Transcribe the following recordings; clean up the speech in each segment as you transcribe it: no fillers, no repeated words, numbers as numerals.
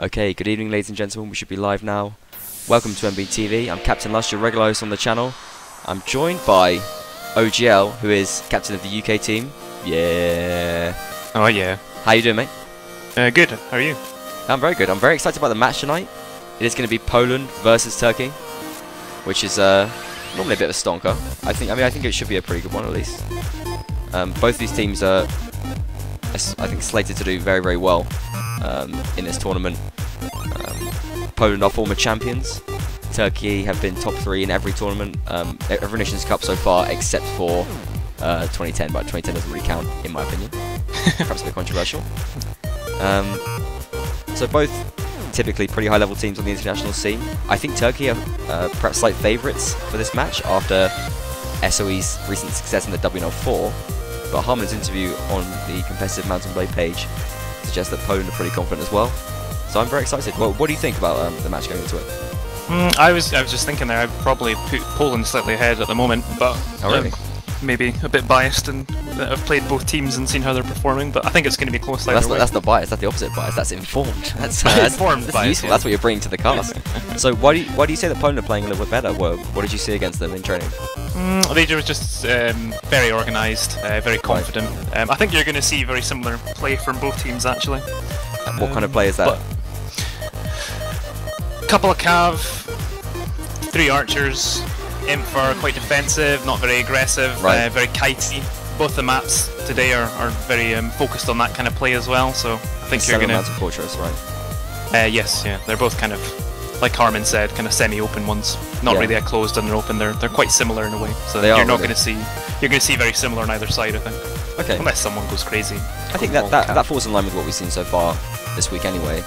Okay, good evening ladies and gentlemen, we should be live now. Welcome to NB TV, I'm Captain Lush, your regular host on the channel. I'm joined by OGL, who is captain of the UK team. Yeah. Oh yeah. How you doing, mate? Good, how are you? I'm very good. I'm very excited about the match tonight. It is going to be Poland versus Turkey, which is normally a bit of a stonker. I think it should be a pretty good one at least. Both these teams are, I think, slated to do very, very well in this tournament. Poland are former champions. Turkey have been top 3 in every tournament, every Nations Cup so far, except for 2010, but 2010 doesn't really count, in my opinion. Perhaps a bit controversial. So both typically pretty high-level teams on the international scene. I think Turkey are perhaps slight favourites for this match after SOE's recent success in the WNL4, but Harman's interview on the competitive mount&blade page suggests that Poland are pretty confident as well. So I'm very excited. Well, what do you think about the match going into it? I was just thinking there, I'd probably put Poland slightly ahead at the moment, but really? Maybe a bit biased, and I've played both teams and seen how they're performing, but I think it's going to be close. Well, that's not bias, that's the opposite bias, that's informed. That's informed bias, useful. yeah. That's what you're bringing to the cast. So why do you say that Poland are playing a little bit better? What did you see against them in training? They were just very organised, very confident. Right. I think you're going to see very similar play from both teams actually. What kind of play is that? Couple of cav, 3 archers, Infer, quite defensive, not very aggressive, right. Very kitey. Both the maps today are very focused on that kind of play as well, so I think you're going to... Mountain Fortress, right? Yes, yeah, they're both kind of, like Harman said, kind of semi-open ones. Not really closed and they're open, they're quite similar in a way. So you're going to see very similar on either side, I think. Okay. Unless someone goes crazy. I think that falls in line with what we've seen so far this week anyway.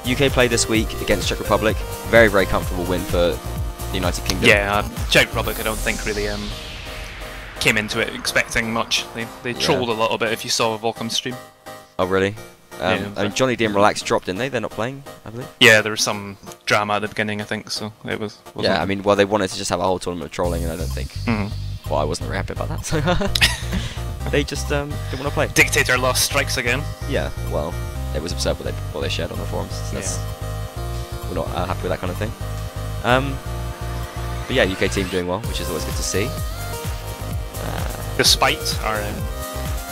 UK play this week against Czech Republic. Very, very comfortable win for the United Kingdom. Yeah, Czech Republic I don't think really came into it expecting much. They trolled a little bit if you saw Volcom's stream. Oh really? I mean, Johnny D and Relax dropped, didn't they? They're not playing, I believe. Yeah, there was some drama at the beginning, I think, so it was... Yeah, I mean, well, they wanted to just have a whole tournament of trolling, and I don't think... Well, I wasn't very happy about that, so... they just didn't want to play. Dictator lost strikes again. Yeah, well, it was absurd what they shared on the forums. So we're not happy with that kind of thing. But yeah, UK team doing well, which is always good to see. Despite our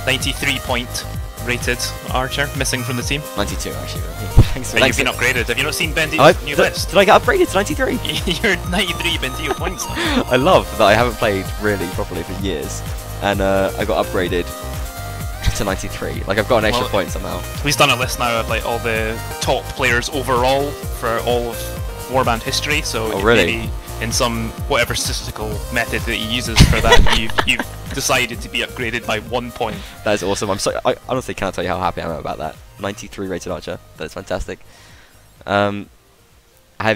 93-point rated archer missing from the team. 92 actually. Thanks you've been upgraded. Have you not seen Bendio's new list? Did I get upgraded to 93? You're 93 Bendio points now. I love that I haven't played really properly for years, and I got upgraded to 93. Like I've got an extra point somehow. We've done a list now of like all the top players overall for all of Warband history. So maybe in some whatever statistical method that he uses for that, you've decided to be upgraded by 1 point. That is awesome. I honestly can't tell you how happy I am about that. 93 rated archer. That's fantastic. Have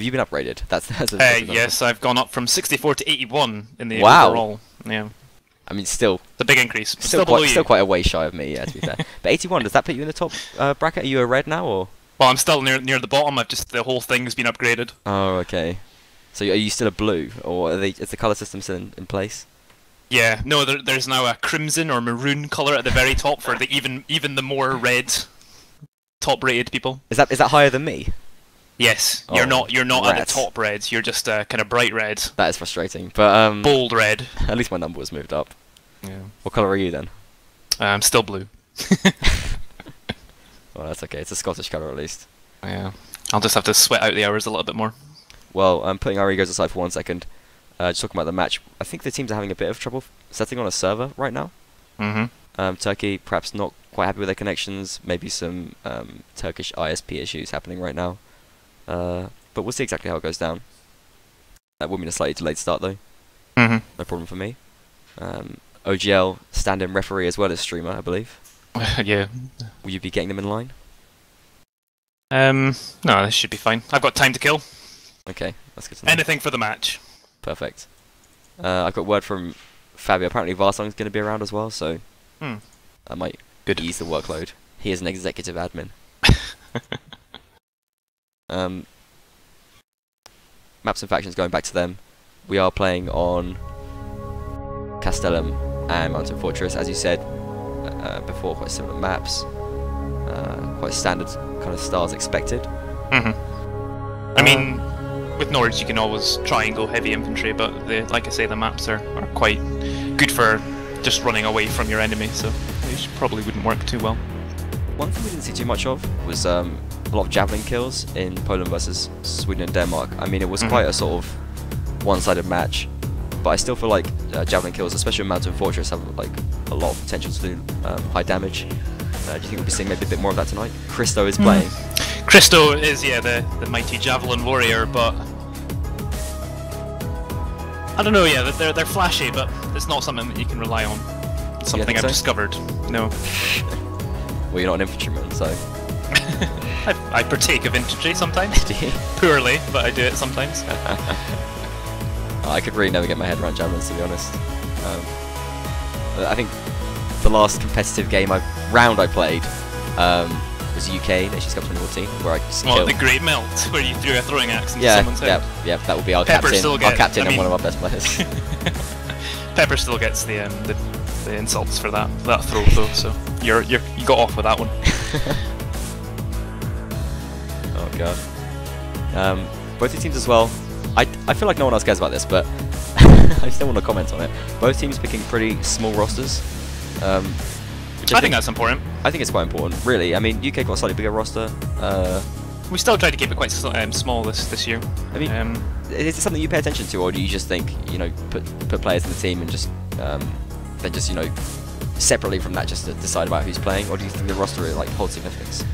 you been upgraded? That's yes, I've gone up from 64 to 81 in the overall. Yeah. I mean, still... It's a big increase. Still quite a way shy of me, yeah, to be fair. But 81, does that put you in the top bracket? Are you a red now, or...? Well, I'm still near the bottom. The whole thing's been upgraded. Oh, okay. So are you still a blue, or is the colour system still in place? Yeah, no, there's now a crimson or maroon colour at the very top for the even the more red top-rated people. Is that higher than me? Yes, you're not at the top red. You're just kind of bright red. That is frustrating, but bold red. At least my number was moved up. Yeah. What colour are you then? I'm still blue. Well, that's okay. It's a Scottish colour at least. Yeah. I'll just have to sweat out the hours a little bit more. Well, I'm putting our egos aside for 1 second. Just talking about the match. I think the teams are having a bit of trouble setting on a server right now. Turkey perhaps not quite happy with their connections. Maybe some Turkish ISP issues happening right now. But we'll see exactly how it goes down. That will mean a slightly delayed start though. No problem for me. OGL stand-in referee as well as streamer, I believe. Yeah. Will you be getting them in line? No, this should be fine. I've got time to kill. Okay, that's good to know. Anything for the match. Perfect. I've got word from Fabio. Apparently Varsong's going to be around as well, so that might ease the workload. He is an executive admin. Maps and factions, going back to them. We are playing on Castellum and Mountain Fortress, as you said before, quite similar maps. quite standard kind of styles expected. I mean, with Nords you can always try and go heavy infantry, but like I say, the maps are quite good for just running away from your enemy, so they probably wouldn't work too well. One thing we didn't see too much of was a lot of javelin kills in Poland versus Sweden and Denmark. I mean, it was quite a sort of one-sided match, but I still feel like javelin kills, especially in Mountain Fortress, have like a lot of potential to do high damage. Do you think we'll be seeing maybe a bit more of that tonight? Christo is playing. Christo is, yeah, the mighty javelin warrior, but I don't know. Yeah, they're flashy, but it's not something that you can rely on. It's something I've discovered. No. Well, you're not an infantryman, so. I partake of infantry sometimes. Do you? Poorly, but I do it sometimes. I could really never get my head around javelins, to be honest. I think the last competitive round I played was UK Nations Cup 2014, where I just killed. The Great Melt, where you threw a throwing axe into someone's head. Yeah, that would be our Pepper captain. Our captain and one of our best players. Pepper still gets the insults for that throw though, so you got off with that one. Oh god. Both the teams as well. I feel like no one else cares about this, but I still want to comment on it. Both teams picking pretty small rosters. I think that's important. I think it's quite important, really. I mean, UK got a slightly bigger roster. We still tried to keep it quite small this year. I mean, is it something you pay attention to, or do you just think, you know, put players in the team and just then just, you know, separately from that just to decide about who's playing, or do you think the roster really, like, holds significance?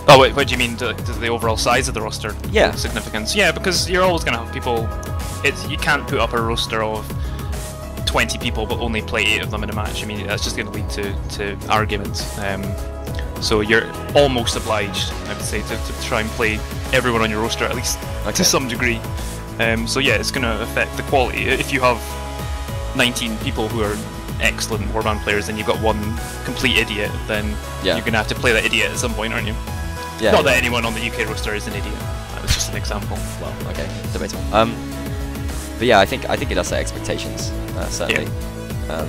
Oh, wait, what do you mean? Does the overall size of the roster hold significance? Yeah, because you're always going to have people. You can't put up a roster of 20 people but only play 8 of them in a match. I mean, that's just going to lead to arguments. So you're almost obliged, I would say, to try and play everyone on your roster at least to some degree. So yeah, it's going to affect the quality. If you have 19 people who are excellent warband players and you've got one complete idiot, then you're going to have to play that idiot at some point, aren't you? Yeah, Not that anyone on the UK roster is an idiot. That was just an example. Well, okay, debatable. But yeah, I think it does set expectations, certainly. Yeah.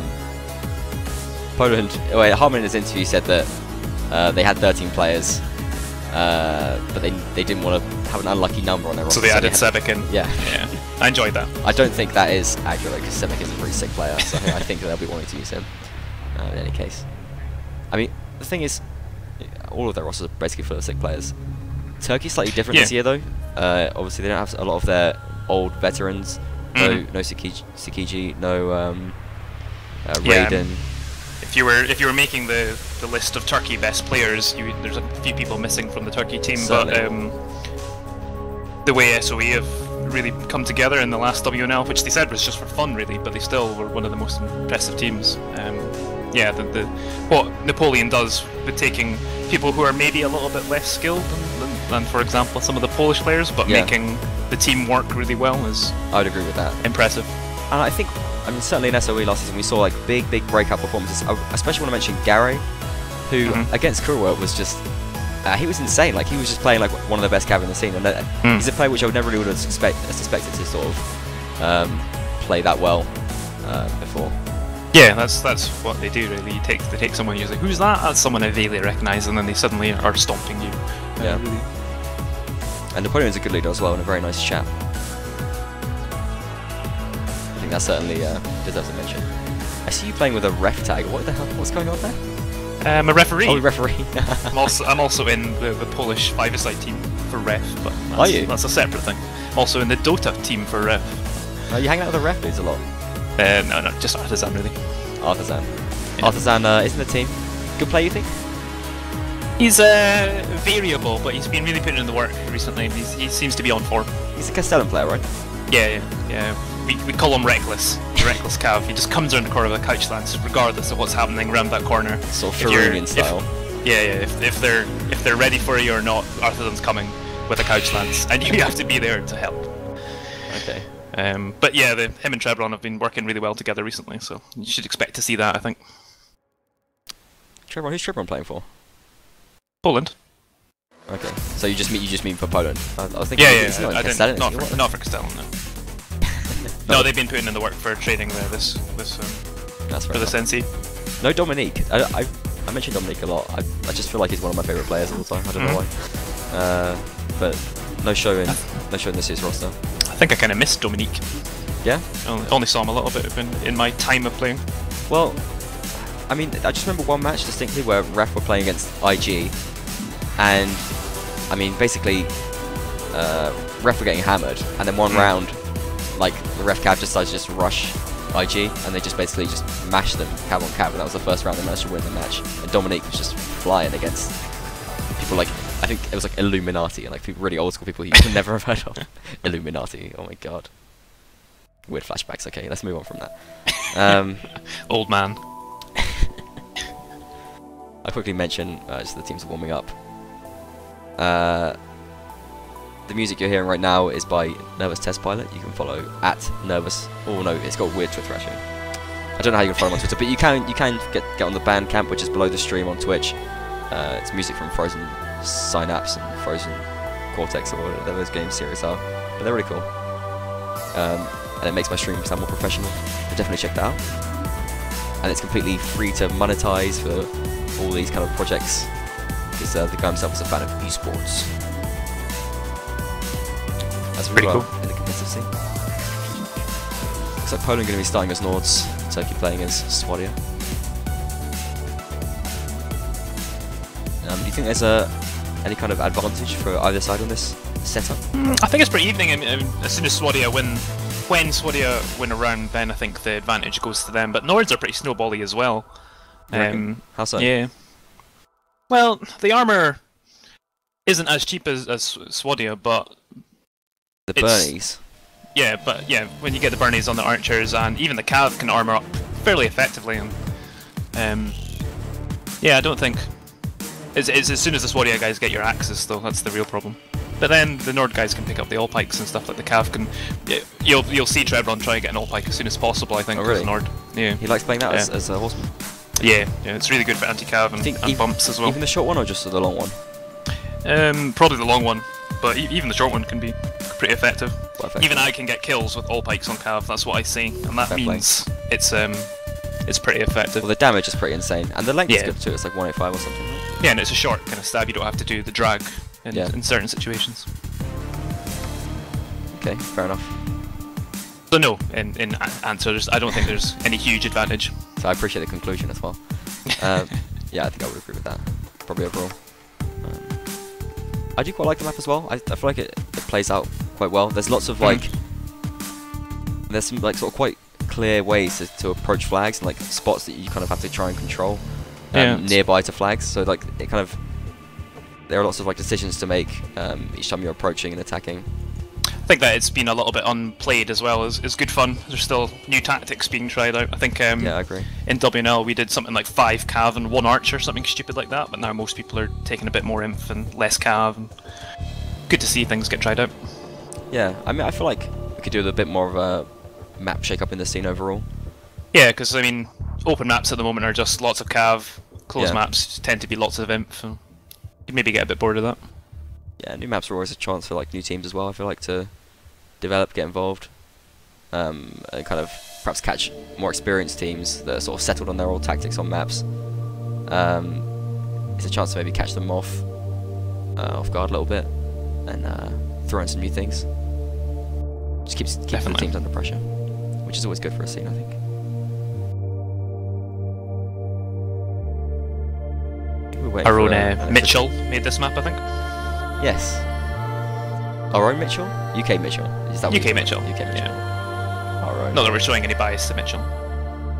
Poland. Harman in his interview said that they had 13 players, but they didn't want to have an unlucky number on their roster. So they added Sebek in. Yeah. I enjoyed that. I don't think that is accurate because Sebek is a pretty sick player, so I think they'll be wanting to use him in any case. I mean, the thing is, all of their rosters are basically full of sick players. Turkey's slightly different this year, though. Obviously, they don't have a lot of their old veterans. No Tsukiji, no Raiden. If you were making the list of Turkey best players, there's a few people missing from the Turkey team. Certainly. But the way SOE have really come together in the last WNL, which they said was just for fun, really, but they still were one of the most impressive teams. Yeah, what Napoleon does with taking people who are maybe a little bit less skilled than for example, some of the Polish players, but making the team work really well is. I would agree with that. Impressive. And I think, I mean, certainly in SOE last season we saw like big breakout performances. I especially want to mention Gary, who against Kurwa was just. He was insane. Like he was just playing like one of the best cav in the scene, and he's a player which I would never really would have suspected to sort of play that well before. Yeah, that's what they do really. They take someone and you're like, who's that? That's someone I vaguely recognise, and then they suddenly are stomping you. Yeah. Really. And Napoleon's a good leader as well, and a very nice chap. I think that certainly deserves a mention. I see you playing with a ref tag. What the hell? What's going on there? I'm a referee. Oh, referee. I'm also in the Polish five-a-side team for ref, but are you? That's a separate thing. I'm also in the Dota team for ref. You hang out with the ref dudes a lot? No, just Artisan really. Artisan. Yeah. Artisan isn't the team. Good player, you think? He's variable, but he's been really putting in the work recently. He seems to be on form. He's a Castellan player, right? Yeah. We call him Reckless. Reckless Cav. He just comes around the corner with a couch lance, regardless of what's happening around that corner. Sort of Ferrarian style. If they're ready for you or not, Artisan's coming with a couch lance, and you have to be there to help. Okay. But yeah, him and Trebron have been working really well together recently, so you should expect to see that, I think. Trebron, who's Trebron playing for? Poland. Okay, so you just mean for Poland? I was thinking, not for Castellan, no. No, they've been putting in the work for trading this That's for this NC. No Dominique. I I mention Dominique a lot. I just feel like he's one of my favourite players all the time. I don't know why. But no show in this year's roster. I think I kind of missed Dominique. Yeah? Only saw him a little bit in my time of playing. Well, I mean, I just remember one match distinctly where Ref were playing against IG, and I mean, basically, Ref were getting hammered, and then one round, like, the Ref Cav decided to just rush IG, and they just basically just mashed them Cav on Cav, and that was the first round they managed to win the match. And Dominique was just flying against people like, I think it was like Illuminati, and like people, really old school people you would never have heard of. Illuminati, oh my god. Weird flashbacks, okay, let's move on from that. Old man. I'll quickly mention, just the teams are warming up. The music you're hearing right now is by Nervous Test Pilot. You can follow at Nervous. Oh no, it's got a weird Twitter actually. I don't know how you can follow him on Twitter, but you can get on the Bandcamp, which is below the stream on Twitch. It's music from Frozen Synapse and Frozen Cortex, or whatever those game series are. But they're really cool. And it makes my stream sound more professional. So definitely check that out. And it's completely free to monetize for all these kind of projects, because the guy himself is a fan of esports. That's really pretty well cool in the competitive scene. Looks like Poland going to be starting as Nords, Turkey playing as Swadia. Do you think there's any kind of advantage for either side on this setup? I think it's pretty even. I mean, as soon as Swadia when Swadia win a round, then I think the advantage goes to them. But Nords are pretty snowbally as well. How so? Yeah. Well, the armor isn't as cheap as Swadia, but the Burnies. Yeah, but yeah, when you get the Burnies on the archers, and even the Cav can armor up fairly effectively, and yeah, I don't think it's as soon as the Swadia guys get your axes, though, that's the real problem. But then the Nord guys can pick up the all pikes and stuff like the Cav can. You'll see Trebron try and get an all pike as soon as possible, I think. Oh, really? Nord. Yeah. He likes playing that as a horseman. Yeah, it's really good for anti-cav and bumps as well. Even the short one or just the long one? Probably the long one, but even the short one can be pretty effective. Perfect. Even I can get kills with all pikes on cav, that's what I see, and that means it's pretty effective. Well, the damage is pretty insane, and the length is good too, it's like 185 or something, right? Yeah, and it's a short kind of stab, you don't have to do the drag in certain situations. Okay, fair enough. So no, in answers, I don't think there's any huge advantage. So I appreciate the conclusion as well. Yeah, I think I would agree with that, probably overall. I do quite like the map as well. I feel like it plays out quite well. There's lots of like, there's some like sort of quite clear ways to approach flags, and like spots that you kind of have to try and control nearby to flags. So like it kind of, there are lots of like decisions to make each time you're approaching and attacking. I think that it's been a little bit unplayed as well. It's good fun. There's still new tactics being tried out. I think yeah, I agree. In WNL we did something like 5 cav and 1 archer, something stupid like that, but now most people are taking a bit more inf and less cav, and good to see things get tried out. Yeah, I mean, I feel like we could do a bit more of a map shake-up in the scene overall. Yeah, because I mean, open maps at the moment are just lots of cav, closed maps tend to be lots of inf, so you'd maybe get a bit bored of that. Yeah, new maps are always a chance for like new teams as well, I feel like, to develop, get involved, and kind of perhaps catch more experienced teams that are sort of settled on their old tactics on maps. It's a chance to maybe catch them off guard a little bit and throw in some new things. Just keeps the teams under pressure, which is always good for a scene, I think. Our own Mitchell made this map, I think. Yes. Our own Mitchell? UK Mitchell. Is that UK Mitchell. UK Mitchell. Yeah. Our own. Not that we're showing any bias to Mitchell.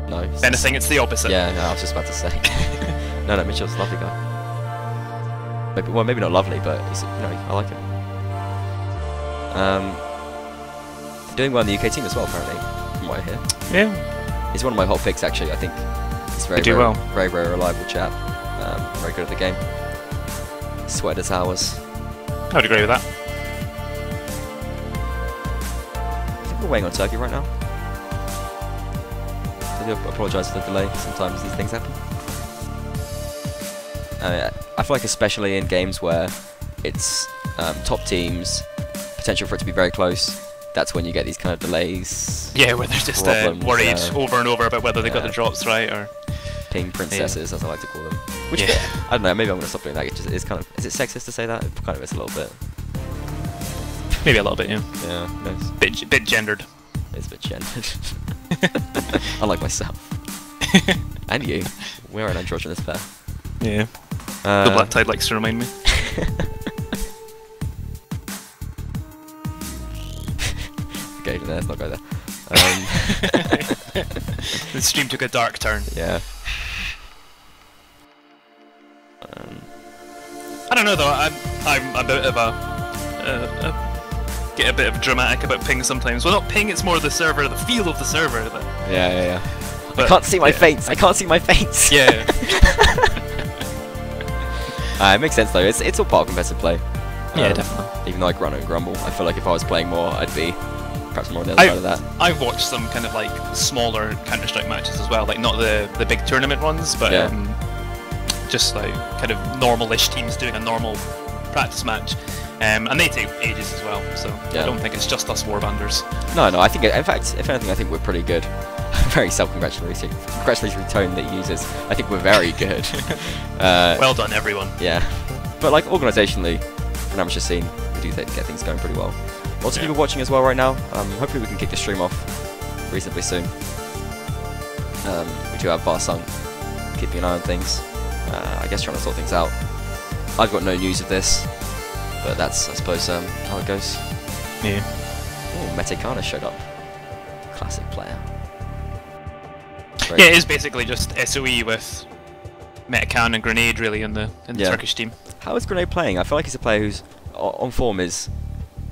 No. If anything, it's the opposite. Yeah, no, I was just about to say. No, Mitchell's a lovely guy. Maybe not lovely, but he's, I like him. Doing well in the UK team as well, apparently, from what I hear. Yeah. He's one of my hot picks, actually. I think he's very reliable chap. Very good at the game. Sweated his hours. I would agree with that. I think we're waiting on Turkey right now. I do apologise for the delay. Sometimes these things happen. I feel like especially in games where it's top teams, potential for it to be very close, that's when you get these kind of delays. Yeah, where they're just worried over and over about whether they got the drops right, or ping princesses, as I like to call them. Which yeah. I don't know. Maybe I'm gonna stop doing that. It just is kind of. Is it sexist to say that? It kind of is a little bit. Maybe a little bit, yeah. Yeah. No, Bit gendered. it's a bit gendered. Unlike myself. And you. We're an androgynous pair. Yeah. The Black Tide likes to remind me. Okay, let's not go there. The stream took a dark turn. Yeah. I don't know though. I'm a bit of a get a bit of dramatic about ping sometimes. Well, not ping. It's more the server, the feel of the server. Yeah. But I can't see my feints. I can't see my feints. Yeah. It makes sense though. It's all part of competitive play. Yeah, definitely. Even though I grunt and grumble, I feel like if I was playing more, I'd be perhaps more on the other side of that. I've watched some kind of like smaller Counter-Strike matches as well, like not the big tournament ones, but just like kind of normal-ish teams doing a normal practice match, and they take ages as well. So I don't think it's just us warbanders. No, I think in fact, if anything, I think we're pretty good. Very congratulatory tone that he uses. I think we're very good. Well done, everyone. Yeah, but like organisationally, for an amateur scene, we do get things going pretty well. Lots of people watching as well right now. Hopefully we can kick the stream off reasonably soon. We do have Barsung keeping an eye on things. I guess trying to sort things out. I've got no news of this, but that's, I suppose, how it goes. Yeah. Oh, Metekana showed up. Classic player. Yeah, it is basically just SOE with Metecan and Grenade really in the Turkish team. How is Grenade playing? I feel like he's a player who's on form is.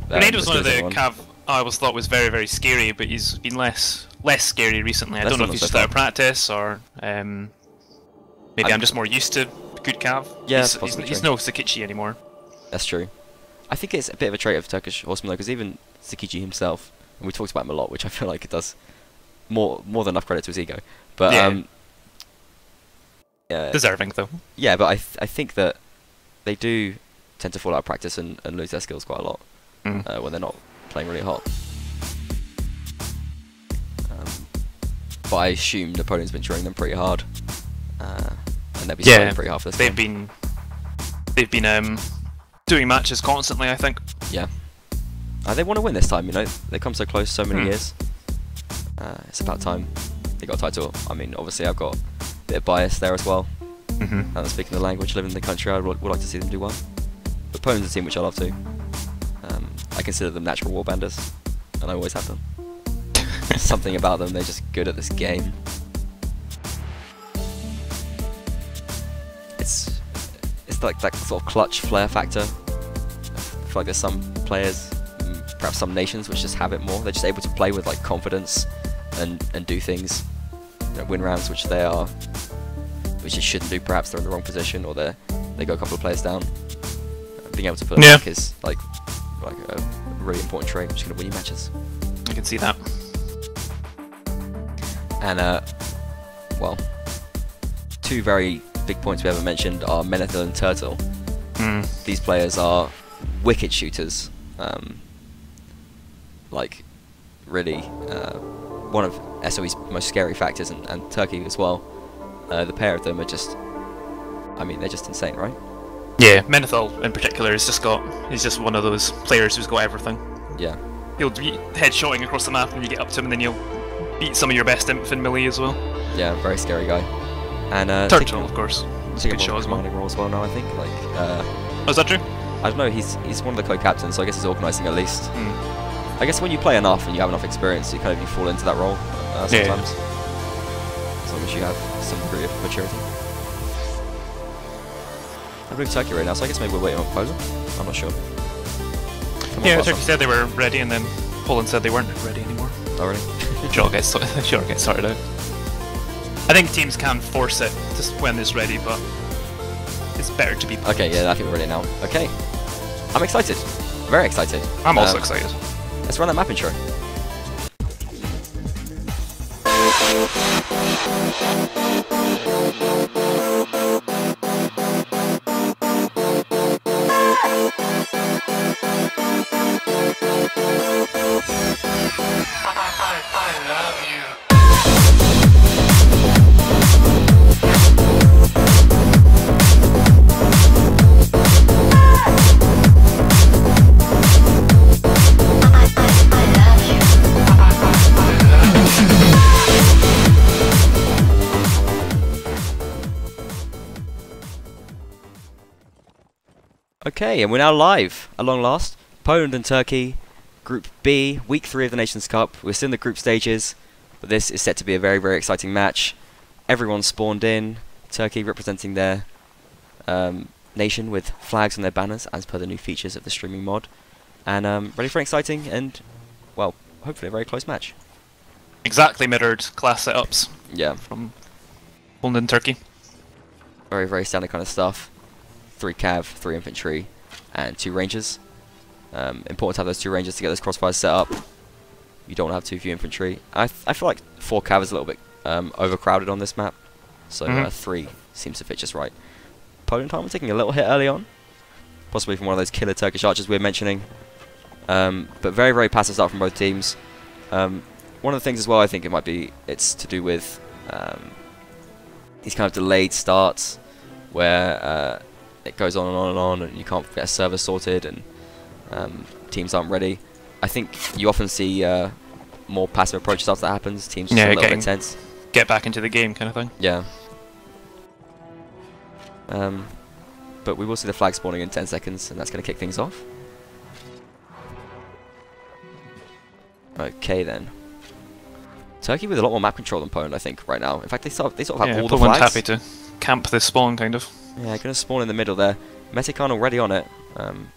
Grenade was one of the cav I always thought was very, very scary, but he's been less scary recently. I don't know if he's just out of practice or maybe I'm just more used to good cav. Yeah, he's no Sakichi anymore. That's true. I think it's a bit of a trait of Turkish horsemen though, because even Sakichi himself, and we talked about him a lot, which I feel like it does more than enough credit to his ego. But deserving though. Yeah, but I think that they do tend to fall out of practice and lose their skills quite a lot when they're not playing really hot. But I assume the opponent's been training them pretty hard, and they'll be playing pretty hard for this game. They've been doing matches constantly, I think. Yeah. They want to win this time, you know. They come so close so many years. It's about time they got a title. I mean, obviously I've got a bit of bias there as well. And speaking the language, living in the country, I would like to see them do well. But Poland's a team which I love too. I consider them natural warbanders, and I always have them. Something about them, they're just good at this game. It's like that sort of clutch flair factor. I feel like there's some players, perhaps some nations, which just have it more. They're just able to play with like confidence and do things, win rounds which they shouldn't do. Perhaps they're in the wrong position or they go a couple of players down. Being able to put it back is like a really important trait, which is going to win you matches. I can see that. And well, two very big points we haven't mentioned are Menethil and Turtle. These players are wicked shooters. Like really one of SOE's most scary factors, and Turkey as well. The pair of them are just, I mean, they're just insane, right? Yeah, Menethil in particular he's just one of those players who's got everything. Yeah. He'll be headshotting across the map and you get up to him and then you'll beat some of your best imp in melee as well. Yeah, very scary guy. And Turtle, of course. It's a good shot as well. Commanding role as well now, I think. Like, oh, is that true? I don't know. He's one of the co-captains, so I guess he's organising at least. I guess when you play enough and you have enough experience, you fall into that role sometimes. As long as you have some degree of maturity. I believe Turkey right now, so I guess maybe we're waiting on Poland. I'm not sure. Yeah, Turkey said they were ready, and then Poland said they weren't ready anymore. Oh, really? Sure, I'll get sorted out. I think teams can force it just when it's ready, but it's better to be Poland. Okay, yeah, I think we're ready now. Okay. I'm excited. Very excited. I'm also excited. Let's run that map intro. I love you. Okay, and we're now live, at long last. Poland and Turkey, Group B, Week 3 of the Nations Cup. We're still in the group stages, but this is set to be a very, very exciting match. Everyone's spawned in. Turkey representing their nation with flags on their banners, as per the new features of the streaming mod. And ready for an exciting and, well, hopefully a very close match. Exactly mirrored class setups. Yeah. From Poland and Turkey. Very, very standard kind of stuff. 3 cav, 3 infantry, and 2 rangers. Important to have those 2 rangers to get those crossfires set up. You don't have too few infantry. I feel like 4 cav is a little bit overcrowded on this map, so 3 seems to fit just right. Poland are taking a little hit early on, possibly from one of those killer Turkish archers we were mentioning. But very, very passive start from both teams. One of the things as well, I think it's to do with these kind of delayed starts where it goes on and on and on, and you can't get a server sorted, and teams aren't ready. I think you often see more passive approach stuff that happens. Teams just a little bit tense. Get back into the game kind of thing. Yeah. But we will see the flag spawning in 10 seconds, and that's going to kick things off. Okay then. Turkey with a lot more map control than Poland, I think, right now. In fact, they sort of have all the flags. Poland's happy to camp this spawn, kind of. Yeah, going to spawn in the middle there. Metekan already on it,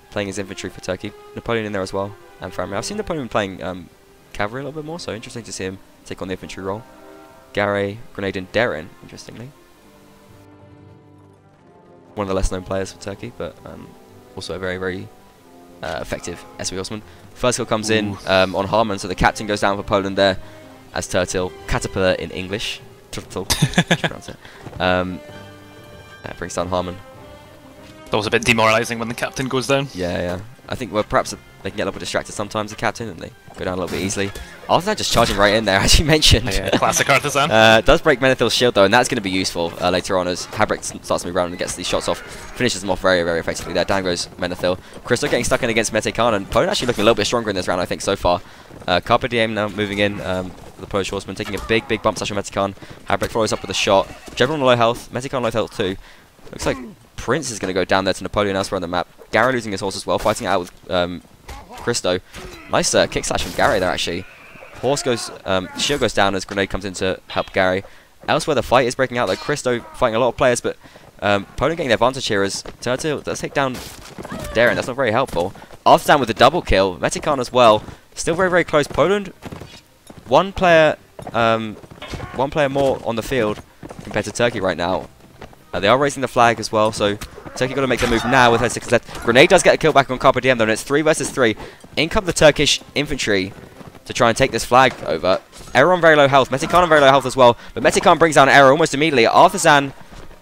playing his infantry for Turkey. Napoleon in there as well, and Framir. I've seen Napoleon playing cavalry a little bit more, so interesting to see him take on the infantry role. Gary, Grenade, and Derin, interestingly. One of the less known players for Turkey, but also a very, very effective SV horseman. First kill comes in on Harman, so the captain goes down for Poland there as Turtle. Caterpillar in English. Turtle. Pronounce it. That brings down Harman. That was a bit demoralising when the captain goes down. Yeah, yeah. I think, well, perhaps they can get a little bit distracted sometimes, the captain, and they go down a little bit easily. Artisan just charging right in there, as you mentioned. Yeah, classic Artisan. Does break Menethil's shield, though, and that's going to be useful later on as Habrick starts to move around and gets these shots off. Finishes them off very, very effectively there. Down goes Menethil. Christo getting stuck in against Metekan, and Poland actually looking a little bit stronger in this round, I think, so far. Carpe Diem now moving in. The Polish horseman taking a big, big bump slash on Metekan. Habrick follows up with a shot. General on low health. Metekan low health too. Looks like Prince is going to go down there to Napoleon elsewhere on the map. Gary losing his horse as well, fighting it out with Christo. Nice kick slash from Gary there, actually. Horse goes, shield goes down as Grenade comes in to help Gary. Elsewhere, the fight is breaking out, though. Christo fighting a lot of players, but Poland getting the advantage here as Turtle does take down Darren. That's not very helpful. Artisan with a double kill. Metekan as well. Still very, very close. Poland, one player more on the field compared to Turkey right now. They are raising the flag as well, so Turkey got to make the move now with her 6 left. Grenade does get a kill back on Carpe Diem, though, and it's 3 versus 3. In come the Turkish infantry to try and take this flag over. Error on very low health. Metekan on very low health as well, but Metekan brings down Error almost immediately. Artisan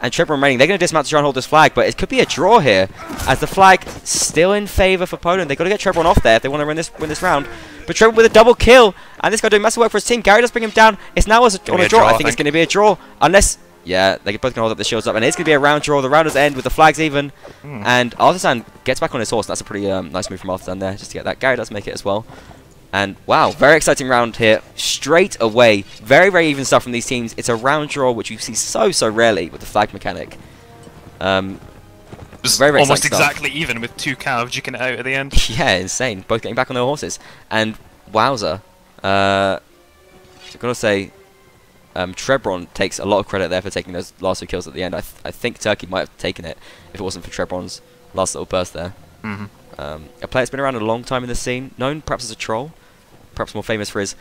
and Trip remaining. They're going to dismount to try and hold this flag, but it could be a draw here, as the flag still in favour for Poland. They've got to get Trebron off there if they want to win this round. But Trebron with a double kill, and this guy doing massive work for his team. Gary does bring him down. It's now on a draw. I think it's going to be a draw, unless... Yeah, they both can hold up the shields up, and it's going to be a round draw. The rounders end with the flags even, and Artisan gets back on his horse. And that's a pretty nice move from Artisan there, just to get that. Gary does make it as well. And wow, very exciting round here. Straight away, very, very even stuff from these teams. It's a round draw, which you see so rarely with the flag mechanic. Very, very almost exactly even with 2 calves duking it out at the end. Yeah, insane. Both getting back on their horses. And wowza. I've got to say, Trebron takes a lot of credit there for taking those last 2 kills at the end. I think Turkey might have taken it if it wasn't for Trebron's last little burst there. A player that's been around a long time in the scene, known perhaps as a troll, perhaps more famous for his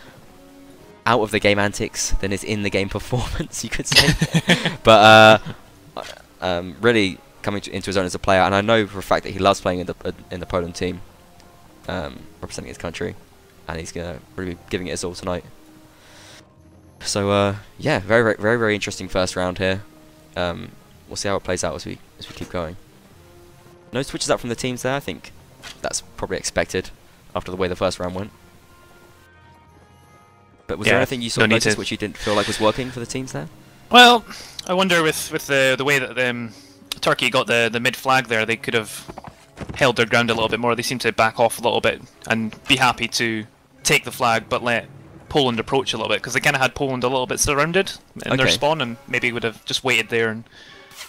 out-of-the-game antics than his in-the-game performance, you could say. But really coming into his own as a player, and I know for a fact that he loves playing in the Poland team, representing his country, and he's going to really be giving it his all tonight. So yeah, very interesting first round here. We'll see how it plays out as we keep going. No switches up from the teams there. I think that's probably expected after the way the first round went. But was there anything you saw noticed which you didn't feel like was working for the teams there? Well, I wonder with the way that Turkey got the mid flag there, they could have held their ground a little bit more. They seem to back off a little bit and be happy to take the flag, but let Poland approach a little bit, because they kind of had Poland a little bit surrounded in their spawn, and maybe would have just waited there and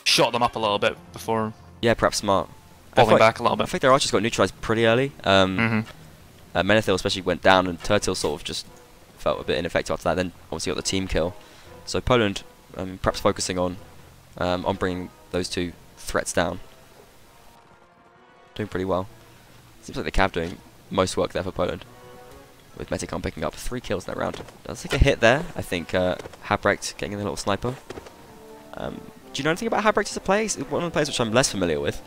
shot them up a little bit before. Yeah, perhaps smart. falling back a little bit. I think their archers got neutralized pretty early. Menethil especially went down, and Turtle sort of just felt a bit ineffective after that. Then obviously got the team kill. So Poland perhaps focusing on bringing those two threats down. Doing pretty well. Seems like the Cav doing most work there for Poland, with Metikon picking up 3 kills in that round. Does take a hit there. I think Habrecht getting a little sniper. Do you know anything about Habrecht as a player? He's one of the players which I'm less familiar with.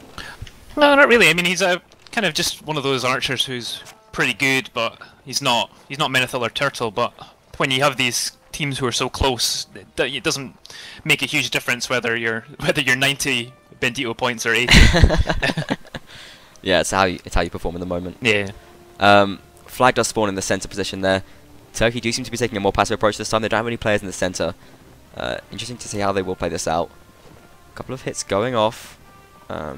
No, not really. I mean, he's a kind of just one of those archers who's pretty good, but he's not Menethil or Turtle. But when you have these teams who are so close, it doesn't make a huge difference whether you're 90 Bendito points or 80. Yeah, it's how you perform in the moment. Yeah. Flag does spawn in the center position there. Turkey do seem to be taking a more passive approach this time. They don't have any players in the center. Interesting to see how they will play this out. A couple of hits going off. I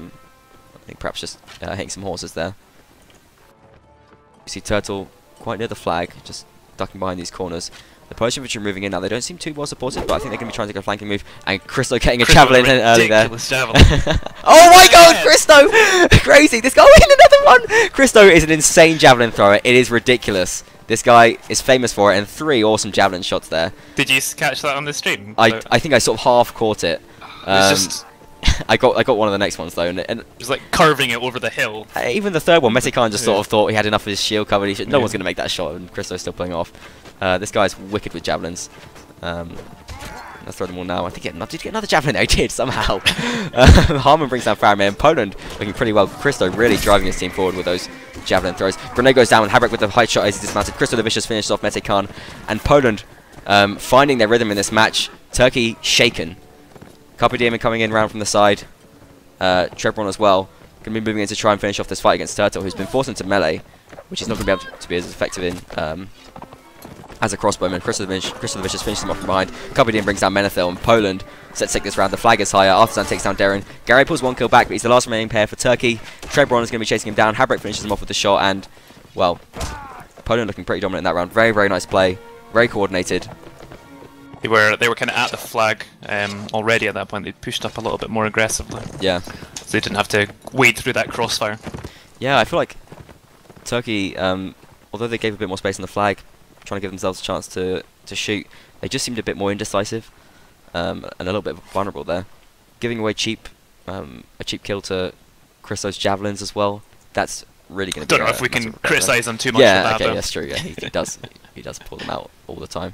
think perhaps just hitting some horses there. You see Turtle quite near the flag, just ducking behind these corners. The Polish infantry moving in now. They don't seem too well supported, but I think they're going to be trying to go flanking move. And Christo getting a javelin in early there. Javelin. Oh my god, Christo! Crazy. This guy win another one! Christo is an insane javelin thrower. It is ridiculous. This guy is famous for it, and 3 awesome javelin shots there. Did you catch that on the stream? I think I sort of half caught it. Just I got one of the next ones though, and just like curving it over the hill. Even the third one, Metikon just sort of thought he had enough of his shield covered. No one's going to make that shot, and Christo's still pulling off. This guy's wicked with javelins. Let's throw them all now. I think did he get another javelin there? He did somehow. Harman brings down Faramir, and Poland looking pretty well. Christo really driving his team forward with those javelin throws. Grenade goes down, and Habrecht with the height shot as he dismounted. Christo the Vicious finishes off Metikon, and Poland finding their rhythm in this match. Turkey shaken. Carpe Diem coming in round from the side. Trebron as well. Going to be moving in to try and finish off this fight against Turtle, who's been forced into melee, which is not going to be able to be as effective in as a crossbowman. Christo the Vicious finishes him off from behind. Carpe Diem brings down Menethil, and Poland sets sick this round. The flag is higher. Artisan takes down Darren. Gary pulls 1 kill back, but he's the last remaining pair for Turkey. Trebron is going to be chasing him down. Habrecht finishes him off with the shot, and, well, Poland looking pretty dominant in that round. Very, very nice play. Very coordinated. They were kind of at the flag already at that point. They pushed up a little bit more aggressively. Yeah. So they didn't have to wade through that crossfire. Yeah, I feel like Turkey, although they gave a bit more space on the flag, trying to give themselves a chance to shoot, they just seemed a bit more indecisive and a little bit vulnerable there. Giving away a cheap kill to Christo's javelins as well. That's really going to be. Don't know if we can criticise them too much. Yeah, for that, okay, though. that's true. Yeah, he does. He does pull them out all the time.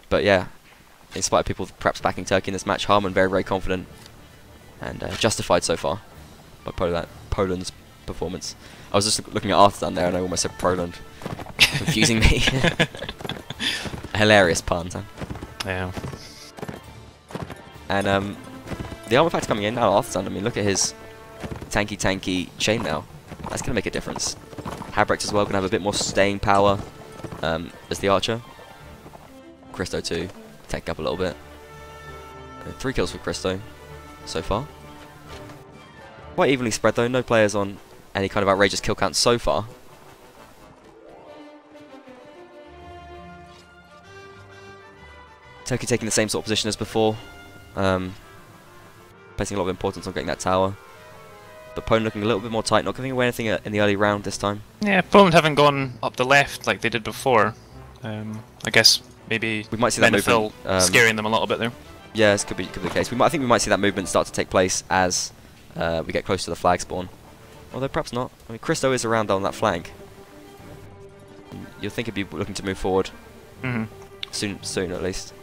But yeah, in spite of people perhaps backing Turkey in this match, Harman very, very confident and justified so far by Poland's performance. I was just looking at Artisan there and I almost said Poland, confusing me. Hilarious pun, huh? Yeah. And the armor factor coming in now, Artisan. I mean, look at his tanky chainmail. That's going to make a difference. Habrecht as well going to have a bit more staying power as the archer. Christo too, tank up a little bit. 3 kills for Christo so far. Quite evenly spread though, no players on any kind of outrageous kill count so far. Turkey taking the same sort of position as before, placing a lot of importance on getting that tower. But Poland looking a little bit more tight, not giving away anything in the early round this time. Yeah, Poland haven't gone up the left like they did before. I guess maybe we might see that movement scaring them a little bit there. Yeah, this could be the case. I think we might see that movement start to take place as we get close to the flag spawn. Although perhaps not. I mean, Christo is around on that flank. You'll think he'd be looking to move forward soon at least.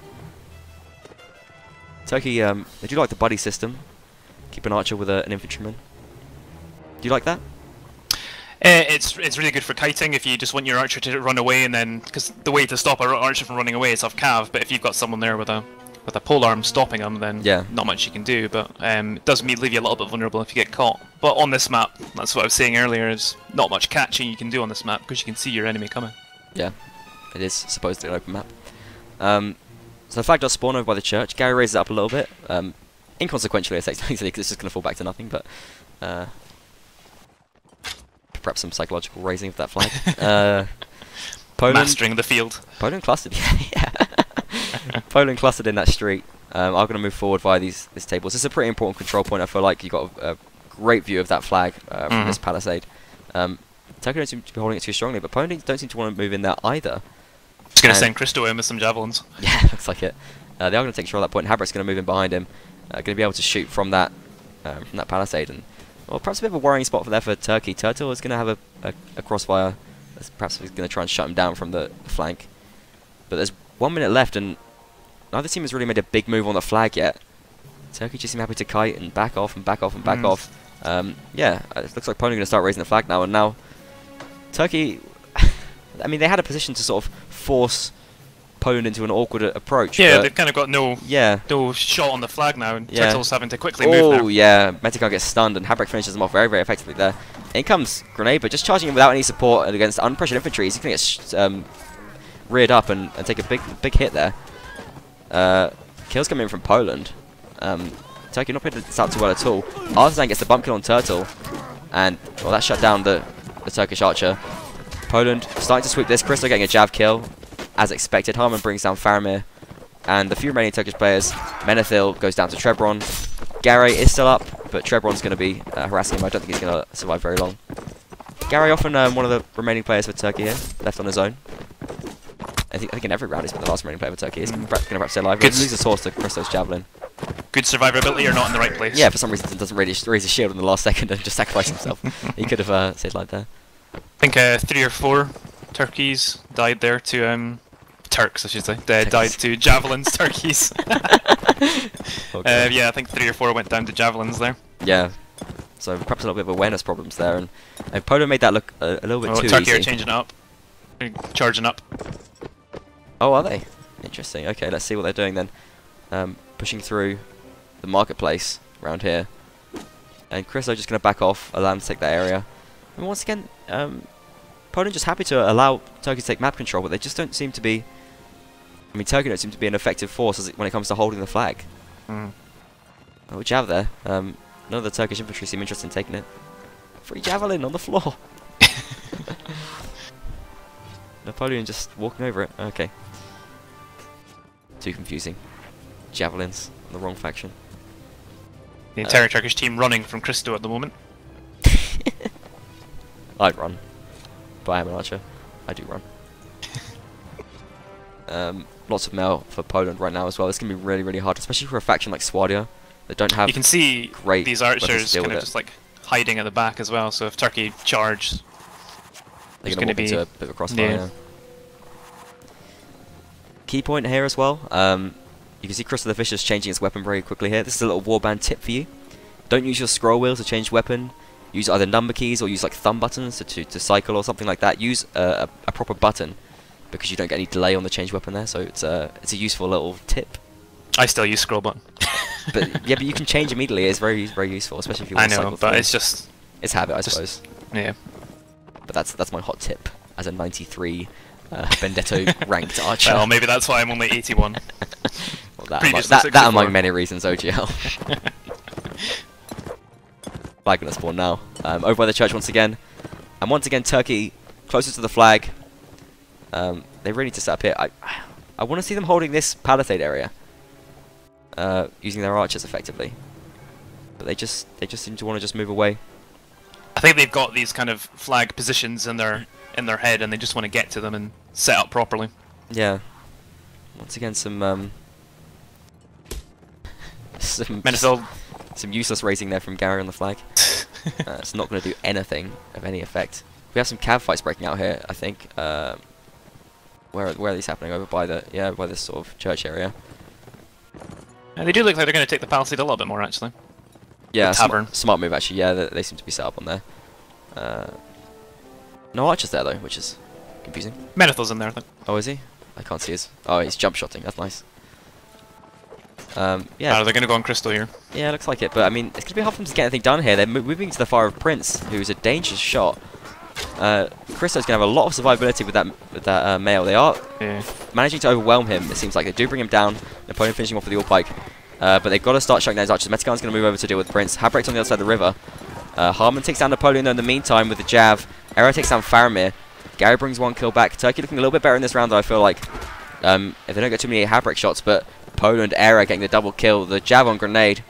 Turkey, they do like the buddy system. Keep an archer with an infantryman. Do you like that? It's really good for kiting if you just want your archer to run away, and then because the way to stop an archer from running away is off cav. But if you've got someone there with a polearm stopping them, then not much you can do. But it does leave you a little bit vulnerable if you get caught. But on this map, that's what I was saying earlier, is not much catching you can do on this map because you can see your enemy coming. Yeah, it is supposedly an open map. So the flag does spawn over by the church. Gary raises it up a little bit. Inconsequentially, I say, because it's just going to fall back to nothing, but perhaps some psychological raising of that flag. Poland, mastering the field. Poland clustered, yeah. Poland clustered in that street. are going to move forward via these tables. This is a pretty important control point. I feel like you got a great view of that flag from this palisade. Turkey don't seem to be holding it too strongly, but opponents don't seem to want to move in there either. Just going to send Christo in with some javelins. Yeah, looks like it. They are going to take control of that point. Habric's going to move in behind him. Going to be able to shoot from that palisade. And well, perhaps a bit of a worrying spot for there for Turkey. Turtle is going to have a crossfire. Perhaps he's going to try and shut him down from the flank. But there's 1 minute left, and neither team has really made a big move on the flag yet. Turkey just seem happy to kite and back off and back off and back off. Yeah, it looks like Poland are going to start raising the flag now, and now Turkey, I mean, they had a position to sort of force Poland into an awkward approach. Yeah, they've kind of got no shot on the flag now, and yeah. Turtle's having to quickly move now. Oh, yeah, Metikar gets stunned, and Habric finishes them off very, very effectively there. In comes Grenade, but just charging him without any support against unpressured infantry. He's going to get reared up and take a big hit there. Kills coming in from Poland. Turkey not playing this out too well at all. Artisan gets the bump kill on Turtle, and well, that shut down the Turkish archer. Poland starting to sweep this. Christo getting a jav kill, as expected. Harman brings down Faramir, and the few remaining Turkish players. Menethil goes down to Trebron. Garay is still up, but Trebron's going to be harassing him. I don't think he's going to survive very long. Garay often one of the remaining players for Turkey here, left on his own. I think in every round he's been the last remaining player for Turkey. He's going to perhaps stay alive. Lose his horse to Christo's javelin. Good survivability or not in the right place. Yeah, for some reason he doesn't really raise his shield in the last second and just sacrifice himself. He could have stayed alive there. I think 3 or 4 turkeys died there to Turks, I should say. Died to javelins, turkeys. Okay. Yeah, I think 3 or 4 went down to javelins there. Yeah. So perhaps a little bit of awareness problems there, and Poland made that look a little bit too Turkey easy. are changing up, charging up. Oh, are they? Interesting. Okay, let's see what they're doing then. Pushing through the marketplace around here, and Christo just going to back off, allow him to take that area. And once again, Poland just happy to allow Turkey to take map control, but they just don't seem to be. I mean, Turkey don't seem to be an effective force when it comes to holding the flag. Oh, jav there. None of the Turkish infantry seem interested in taking it. Free javelin on the floor. Napoleon just walking over it. Okay. Too confusing. Javelins on the wrong faction. The entire Turkish team running from Christo at the moment. I'd run, but I am an archer. I do run. Lots of mail for Poland right now as well. It's going to be really, really hard, especially for a faction like Swadia that don't have. You can see great these archers kind of just like hiding at the back as well. So if Turkey charge, they're going to be into a bit of a crossfire. Yeah. Key point here as well. You can see Crystal the Vicious changing its weapon very quickly here. This is a little warband tip for you. Don't use your scroll wheel to change weapon. Use either number keys or use like thumb buttons to cycle or something like that. Use a proper button because you don't get any delay on the change weapon there. So it's a useful little tip. I still use scroll button. But yeah, but you can change immediately. It's very useful, especially if you want to cycle through. But it's just it's habit, I suppose. Yeah. But that's my hot tip as a 93 Vendetto ranked archer. Well, maybe that's why I'm only 81. Well, that among many reasons, OGL. Flag gonna spawn now. Over by the church once again. And once again, Turkey closer to the flag. They really need to set up here. I want to see them holding this palisade area. Using their archers effectively. But they just seem to want to just move away. I think they've got these kind of flag positions in their head, and they just want to get to them and set up properly. Yeah. Once again, some useless raising there from Gary on the flag. It's not going to do anything of any effect. We have some cav fights breaking out here, I think. Where are these happening? Over by by this sort of church area. They do look like they're going to take the palisade a little bit more, actually. Yeah, tavern. Smart move actually. Yeah, they seem to be set up on there. No archers there though, which is confusing. Menethil's in there, I think. Oh, is he? I can't see his. Oh, he's jump shotting. That's nice. Yeah. They're going to go on Crystal here. Yeah, looks like it. But I mean, it's going to be hard for them to get anything done here. They're moving to the fire of Prince, who's a dangerous shot. Christo's going to have a lot of survivability with that male. They are managing to overwhelm him. It seems like they do bring him down. Napoleon finishing off with the all-pike. But they've got to start shutting down his archers. Metagon's going to move over to deal with Prince. Habric's on the other side of the river. Harman takes down Napoleon though in the meantime with the jav. Era takes down Faramir. Gary brings one kill back. Turkey looking a little bit better in this round though, I feel like. If they don't get too many Habric shots, but Poland era getting the double kill. The jab on grenade.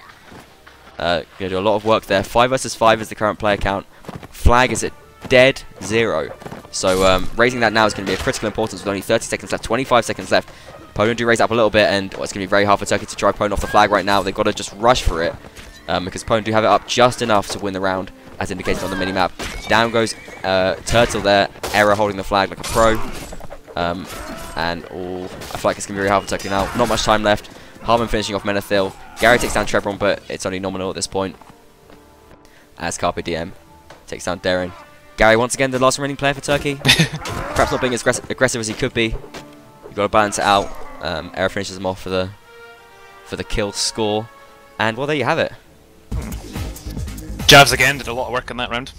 Going to do a lot of work there. 5 versus 5 is the current player count. Flag is at dead 0. So raising that now is going to be of critical importance with only 30 seconds left, 25 seconds left. Poland do raise up a little bit, and it's going to be very hard for Turkey to drive Poland off the flag right now. They've got to just rush for it, because Poland do have it up just enough to win the round, as indicated on the minimap. Down goes Turtle there, Error holding the flag like a pro. And I feel like it's going to be very hard for Turkey now. Not much time left. Harman finishing off Menethil. Gary takes down Trebron, but it's only nominal at this point, as Carpe Diem takes down Darren. Gary, once again, the last remaining player for Turkey. Perhaps not being as aggressive as he could be. You've got to balance it out. Error finishes him off for the kill score. And, well, there you have it. Javs again did a lot of work in that round.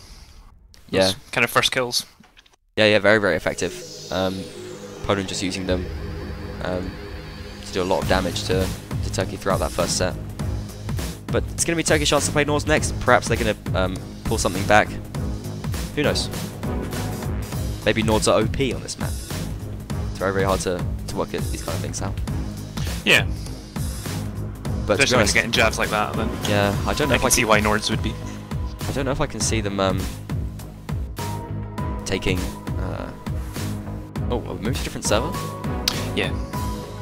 Yeah. Those kind of first kills. Yeah, very, very effective. Poland just using them to do a lot of damage to Turkey throughout that first set. But it's going to be Turkey's chance to play Nords next. Perhaps they're going to pull something back. Who knows? Maybe Nords are OP on this map. It's very, very hard to work these kind of things out. Yeah. But especially when you're getting jabs like that, then yeah, I don't know if I can see why Nords would be. I don't know if I can see them taking... oh, we moved to a different server? Yeah.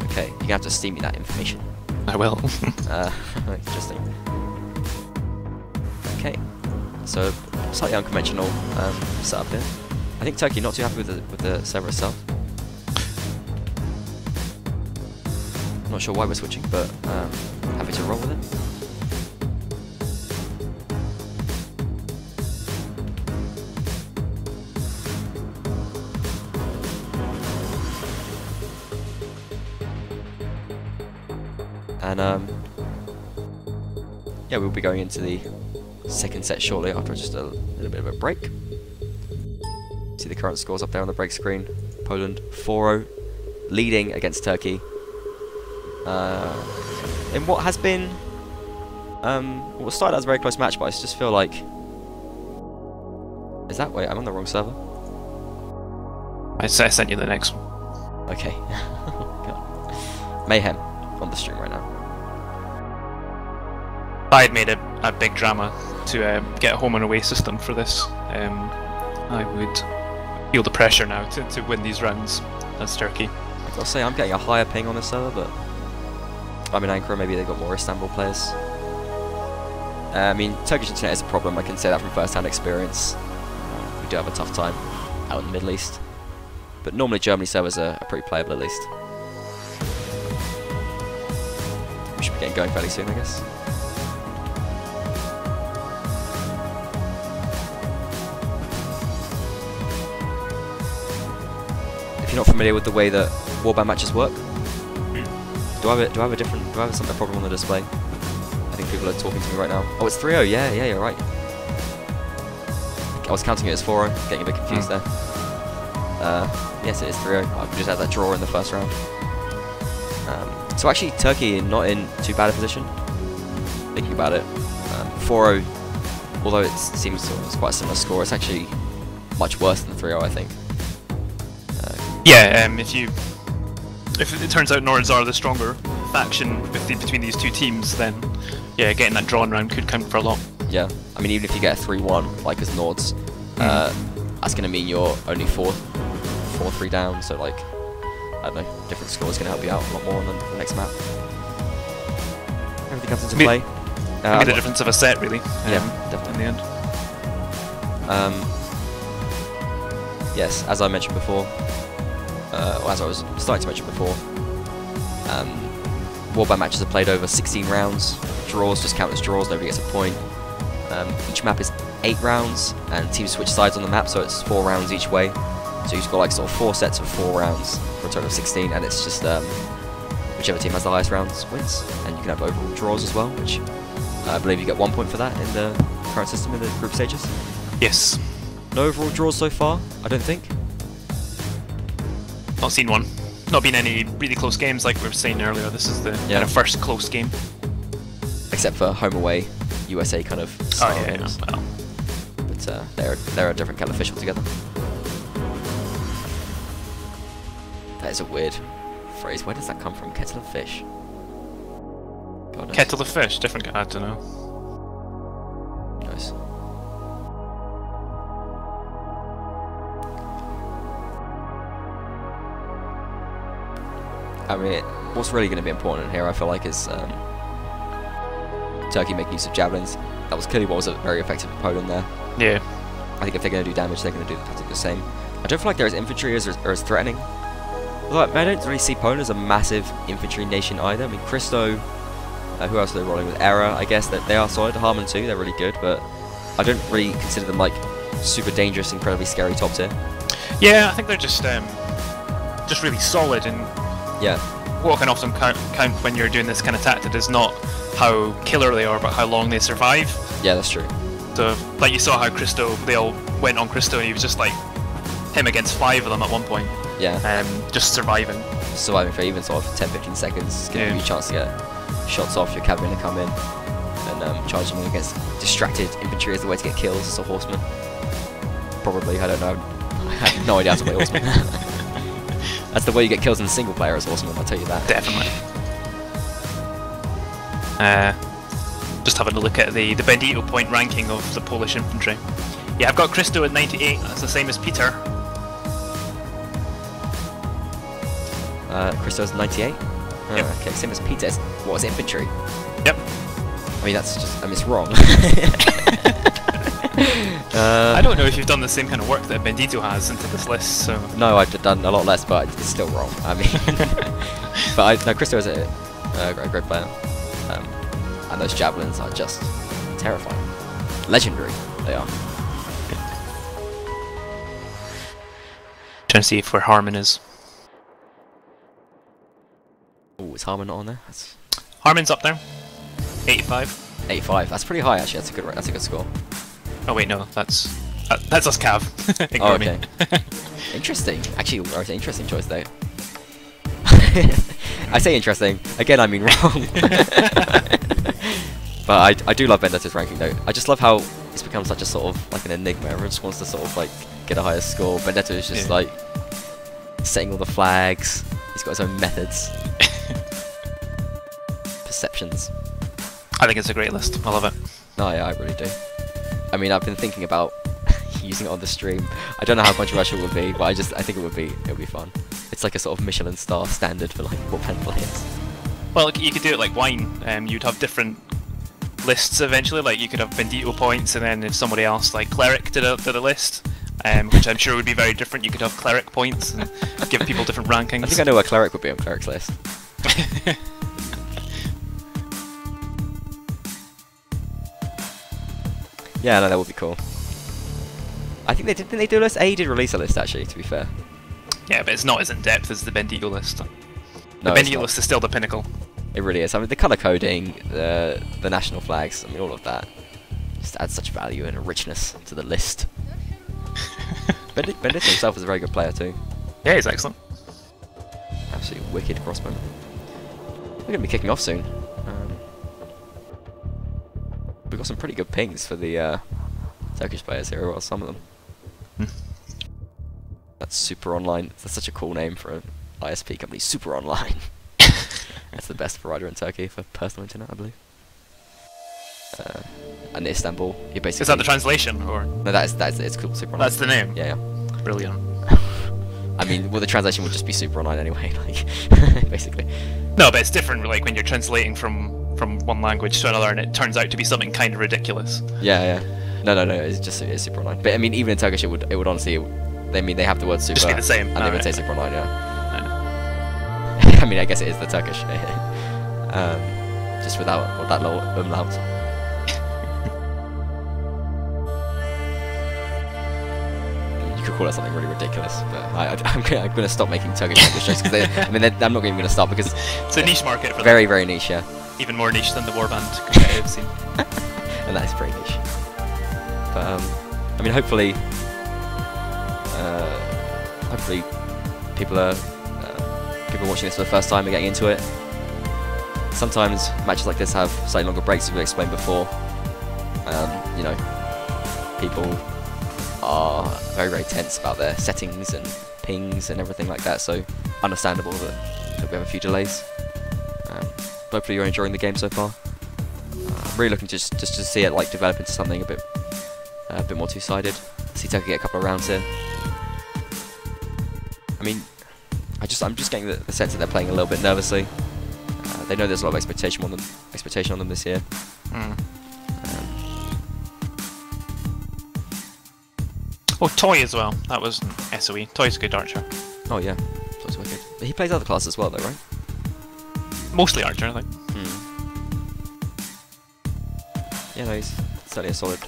Okay, you're going to have to steam me that information. I will. Interesting. Okay, so slightly unconventional setup here. I think Turkey not too happy with the server itself. I'm not sure why we're switching, but happy to roll with it. And yeah, we'll be going into the second set shortly after just a little bit of a break. See the current scores up there on the break screen. Poland 4-0, leading against Turkey. In what has been, what started as a very close match, but I just feel like... Is that... Wait, I'm on the wrong server. I sent you the next one. Okay. God. Mayhem on the stream right now. I had made a big drama to get a home and away system for this. I would feel the pressure now to win these rounds as Turkey. I've got to say, I'm getting a higher ping on this server, but I'm in Ankara, maybe they've got more Istanbul players. I mean, Turkish internet is a problem, I can say that from first-hand experience. We do have a tough time out in the Middle East. But normally Germany servers are pretty playable at least. We should be getting going fairly soon, I guess. If you're not familiar with the way that warband matches work, do I have a problem on the display? I think people are talking to me right now. Oh, it's 3-0. Yeah, you're right. I was counting it as 4-0, getting a bit confused there. Yes, it is 3-0. We just had that draw in the first round. So actually, Turkey not in too bad a position. Thinking about it, 4-0. Although it seems it's quite a similar score, it's actually much worse than 3-0, I think. Yeah, if it turns out Nords are the stronger faction between these two teams, then yeah, getting that drawn round could count for a lot. Yeah, I mean, even if you get a 3-1, like as Nords, that's going to mean you're only 4-3 down, so like, I don't know, different score is going to help you out a lot more on the next map. Everything comes into play. Maybe the difference of a set, really. Yeah, definitely. In the end. Yes, as I mentioned before, or as I was starting to mention before, warband matches are played over 16 rounds. Draws just count as draws, nobody gets a point. Each map is 8 rounds, and teams switch sides on the map, so it's 4 rounds each way. So you've got like sort of 4 sets of 4 rounds for a total of 16, and it's just whichever team has the highest rounds wins. And you can have overall draws as well, which I believe you get 1 point for that in the current system in the group stages. Yes. No overall draws so far, I don't think. Not seen one. Not been any really close games like we were saying earlier. This is the kind of first close game. Except for home away, USA kind of style games. Well. But they're a different kind of fish altogether. That is a weird phrase. Where does that come from? Kettle of fish? Oh, nice. Kettle of fish, different. I don't know. Nice. I mean, what's really going to be important here, I feel like, is Turkey making use of javelins. That was clearly what was very effective for Poland there. Yeah. I think if they're going to do damage, they're going to do the same. I don't feel like they're as infantry as threatening. Although I don't really see Poland as a massive infantry nation either. I mean, Christo, who else are they rolling with? Era, I guess, that they are solid. Harman too, they're really good, but I don't really consider them like super dangerous, incredibly scary top tier. Yeah, I think they're just really solid, and yeah, what can often count when you're doing this kind of tactic is not how killer they are, but how long they survive. Yeah, that's true. So, like you saw how Christo, they all went on Christo, and he was just like him against 5 of them at one point. Yeah. Just surviving. Surviving for even sort of 10-15 seconds, giving you a chance to get shots off, your cavalry to come in, and charging against distracted infantry is the way to get kills as a horseman. Probably, I don't know. I have no idea how to play horseman. That's the way you get kills in single player as horseman, I'll tell you that. Definitely. Just having a look at the Bendito point ranking of the Polish infantry. Yeah, I've got Christo at 98, that's the same as Peter. Christo's 98? Oh, yep. Okay, same as Peter's. What was infantry? Yep. I mean, that's just, I mean, it's wrong. I don't know if you've done the same kind of work that Bendito has into this list, so... No, I've done a lot less, but it's still wrong. I mean... but no, Christo is a great player. And those javelins are just terrifying. Legendary, they are. Trying to see where Harman is. Oh, is Harman not on there? Harman's up there. 85. 85. That's pretty high actually. That's a good score. Oh wait, no, that's us, Cav. Ignore oh, okay. me. Interesting. Actually, an interesting choice though. I say interesting. Again, I mean wrong. But I do love Bendito's ranking though. I just love how it's become such a sort of like an enigma. Everyone just wants to sort of like get a higher score. Bendito is just like setting all the flags. He's got his own methods. Perceptions. I think it's a great list. I love it. No, yeah, I really do. I mean, I've been thinking about using it on the stream. I don't know how controversial it would be, but I think it would be fun. It's like a sort of Michelin star standard for like warband players. Well, you could do it like wine. You'd have different lists eventually. Like you could have Bendito points, and then if somebody else like Cleric did a list, which I'm sure would be very different, you could have Cleric points and give people different rankings. I think I know where Cleric would be on Cleric's list. Yeah, no, that would be cool. I think didn't they do a list? A did release a list actually, to be fair. Yeah, but it's not as in depth as the Bendito list. No, the Bendito list is still the pinnacle. It really is. I mean, the color coding, the national flags, I mean, all of that just adds such value and a richness to the list. Bendito himself is a very good player too. Yeah, he's excellent. Absolutely wicked crossbowman. We're going to be kicking off soon. We've got some pretty good pings for the Turkish players here, well, some of them. That's Super Online. That's such a cool name for an ISP company. Super Online. That's the best provider in Turkey for personal internet, I believe. And Istanbul, you basically... Is that the translation, or...? No, it's called Super Online. That's the name? Yeah, yeah. Brilliant. I mean, well, the translation would just be Super Online anyway, like, basically. No, but it's different, like, when you're translating from one language to another, and it turns out to be something kind of ridiculous. Yeah, yeah. No, it's Super Online. But I mean, even in Turkish, it would honestly... they have the word super. Just be the same. And they would say Super Online, yeah. I mean, I guess it is the Turkish. Just without that little umlaut. You could call it something really ridiculous, but I'm going to stop making Turkish language jokes because I'm not even going to stop because it's a niche market for very, very niche, yeah. Even more niche than the warband competitive scene. And that is pretty niche. But I mean, hopefully people watching this for the first time are getting into it. Sometimes matches like this have slightly longer breaks, as we explained before. You know, people are very, very tense about their settings and pings and everything like that, so understandable that we have a few delays. Hopefully you're enjoying the game so far. I'm really looking just to see it like develop into something a bit more two-sided. See Turkey get a couple of rounds here. I mean, I'm just getting the sense that they're playing a little bit nervously. They know there's a lot of expectation on them this year. Oh, Toy as well. That was SOE. Toy's a good archer. Oh yeah, Toy's wicked. But he plays other classes as well, though, right? Mostly archer, I think. Yeah, no, he's certainly a solid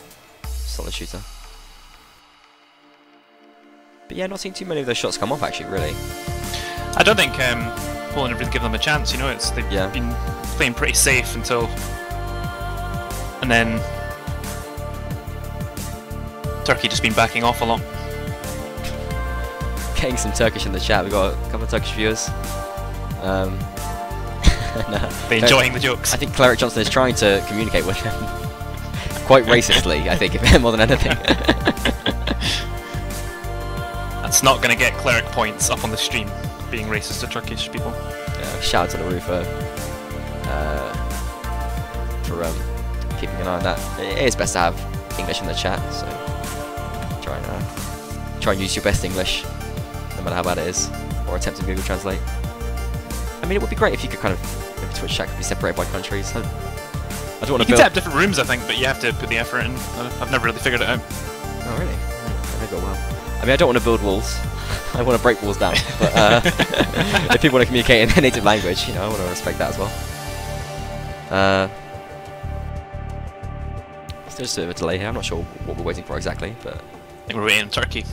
shooter. But yeah, not seeing too many of those shots come off actually, really. I don't think Poland have really given them a chance. You know, they've been playing pretty safe until, and then Turkey just been backing off a lot. Getting some Turkish in the chat. We've got a couple of Turkish viewers. No, they're enjoying the jokes. I think Cleric Johnson is trying to communicate with them. Quite racistly, I think, more than anything. That's not going to get Cleric points up on the stream, being racist to Turkish people. Yeah, shout out to the roofer for keeping an eye on that. It is best to have English in the chat, so try and use your best English, no matter how bad it is, or attempt to Google Translate. I mean, it would be great if you could kind of, maybe Twitch chat could be separated by countries. I don't want to build... You can tap different rooms, I think, but you have to put the effort in. I've never really figured it out. Oh, really? That go well. I mean, I don't want to build walls. I want to break walls down. But if people want to communicate in their native language, you know, I want to respect that as well. There's just a bit of a delay here. I'm not sure what we're waiting for exactly, but... I think we're waiting on Turkey.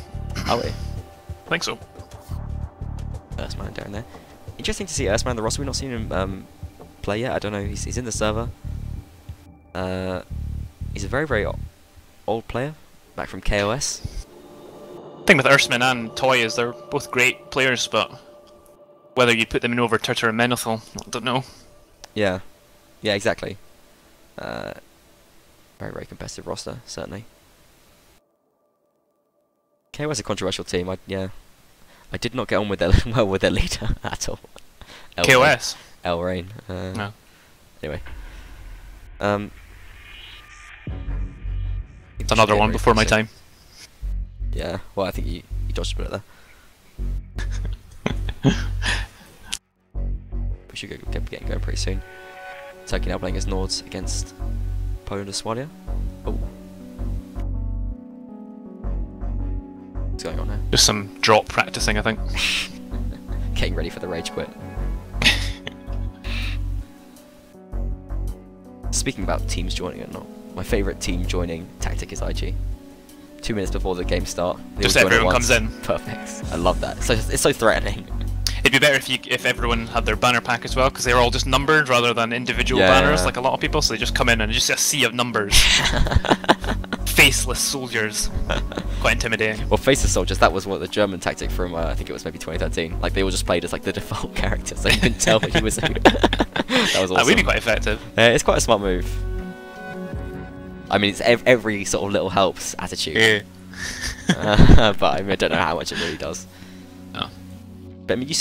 Are we? I think so. Earthman down there. Interesting to see Earthman on the roster. We've not seen him play yet. I don't know. He's in the server. He's a very, very old player, back from KOS. The thing with Earthman and Toy is they're both great players, but whether you'd put them in over Turtle and Menethil, I don't know. Yeah. Yeah, exactly. Very, very competitive roster, certainly. KOS is a controversial team. I did not get on with their well with their leader at all. KOS. El Rain. No. Anyway. It's another one before my time. Yeah. Well, I think you dodged a bit there. We should get getting going pretty soon. Turkey now playing as Nords against Poland and Swalia. Oh. What's going on here? Just some drop practicing, I think. Getting ready for the rage quit. Speaking about teams joining or not, my favourite team joining tactic is IG. 2 minutes before the game start, just everyone comes in. Perfect. I love that. It's so threatening. It'd be better if everyone had their banner pack as well, because they're all just numbered rather than individual banners like a lot of people. So they just come in and just a sea of numbers. Faceless soldiers. Quite intimidating. Well, faceless soldiers, that was what the German tactic from I think it was maybe 2013. Like they all just played as like the default characters, so you couldn't tell who was who. That was awesome. That would be quite effective. It's quite a smart move. I mean, it's every sort of little helps attitude. Yeah. But I mean, I don't know how much it really does. No. But I mean, you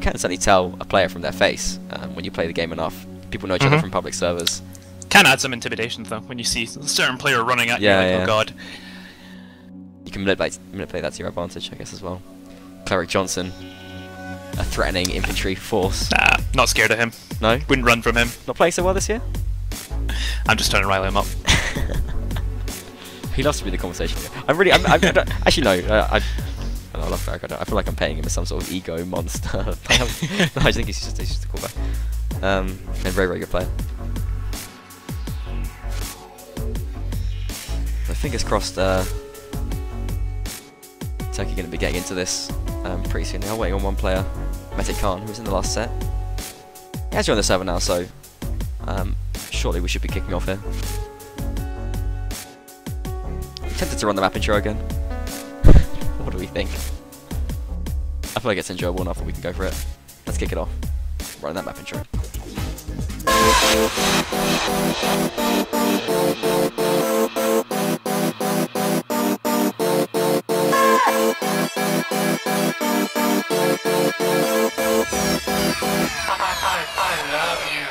can certainly tell a player from their face when you play the game enough. People know each other from public servers. Can add some intimidation though when you see a certain player running at you like, oh god. You can manipulate that to your advantage, I guess, as well. Cleric Johnson, a threatening infantry force. Nah, not scared of him. No? Wouldn't run from him. Not playing so well this year? I'm just trying to rile him up. He loves to be the conversation. Actually, no. I love Cleric. I feel like I'm paying him as some sort of ego monster. No, I think he's just a cool guy. And very, very good player. So fingers crossed, Turkey going to be getting into this pretty soon. They are waiting on one player, Mete Khan, who was in the last set. He has joined the server now, so shortly we should be kicking off here. I'm tempted to run the map intro again. What do we think? I feel like it's enjoyable enough that we can go for it. Let's kick it off. Run that map intro. I love you.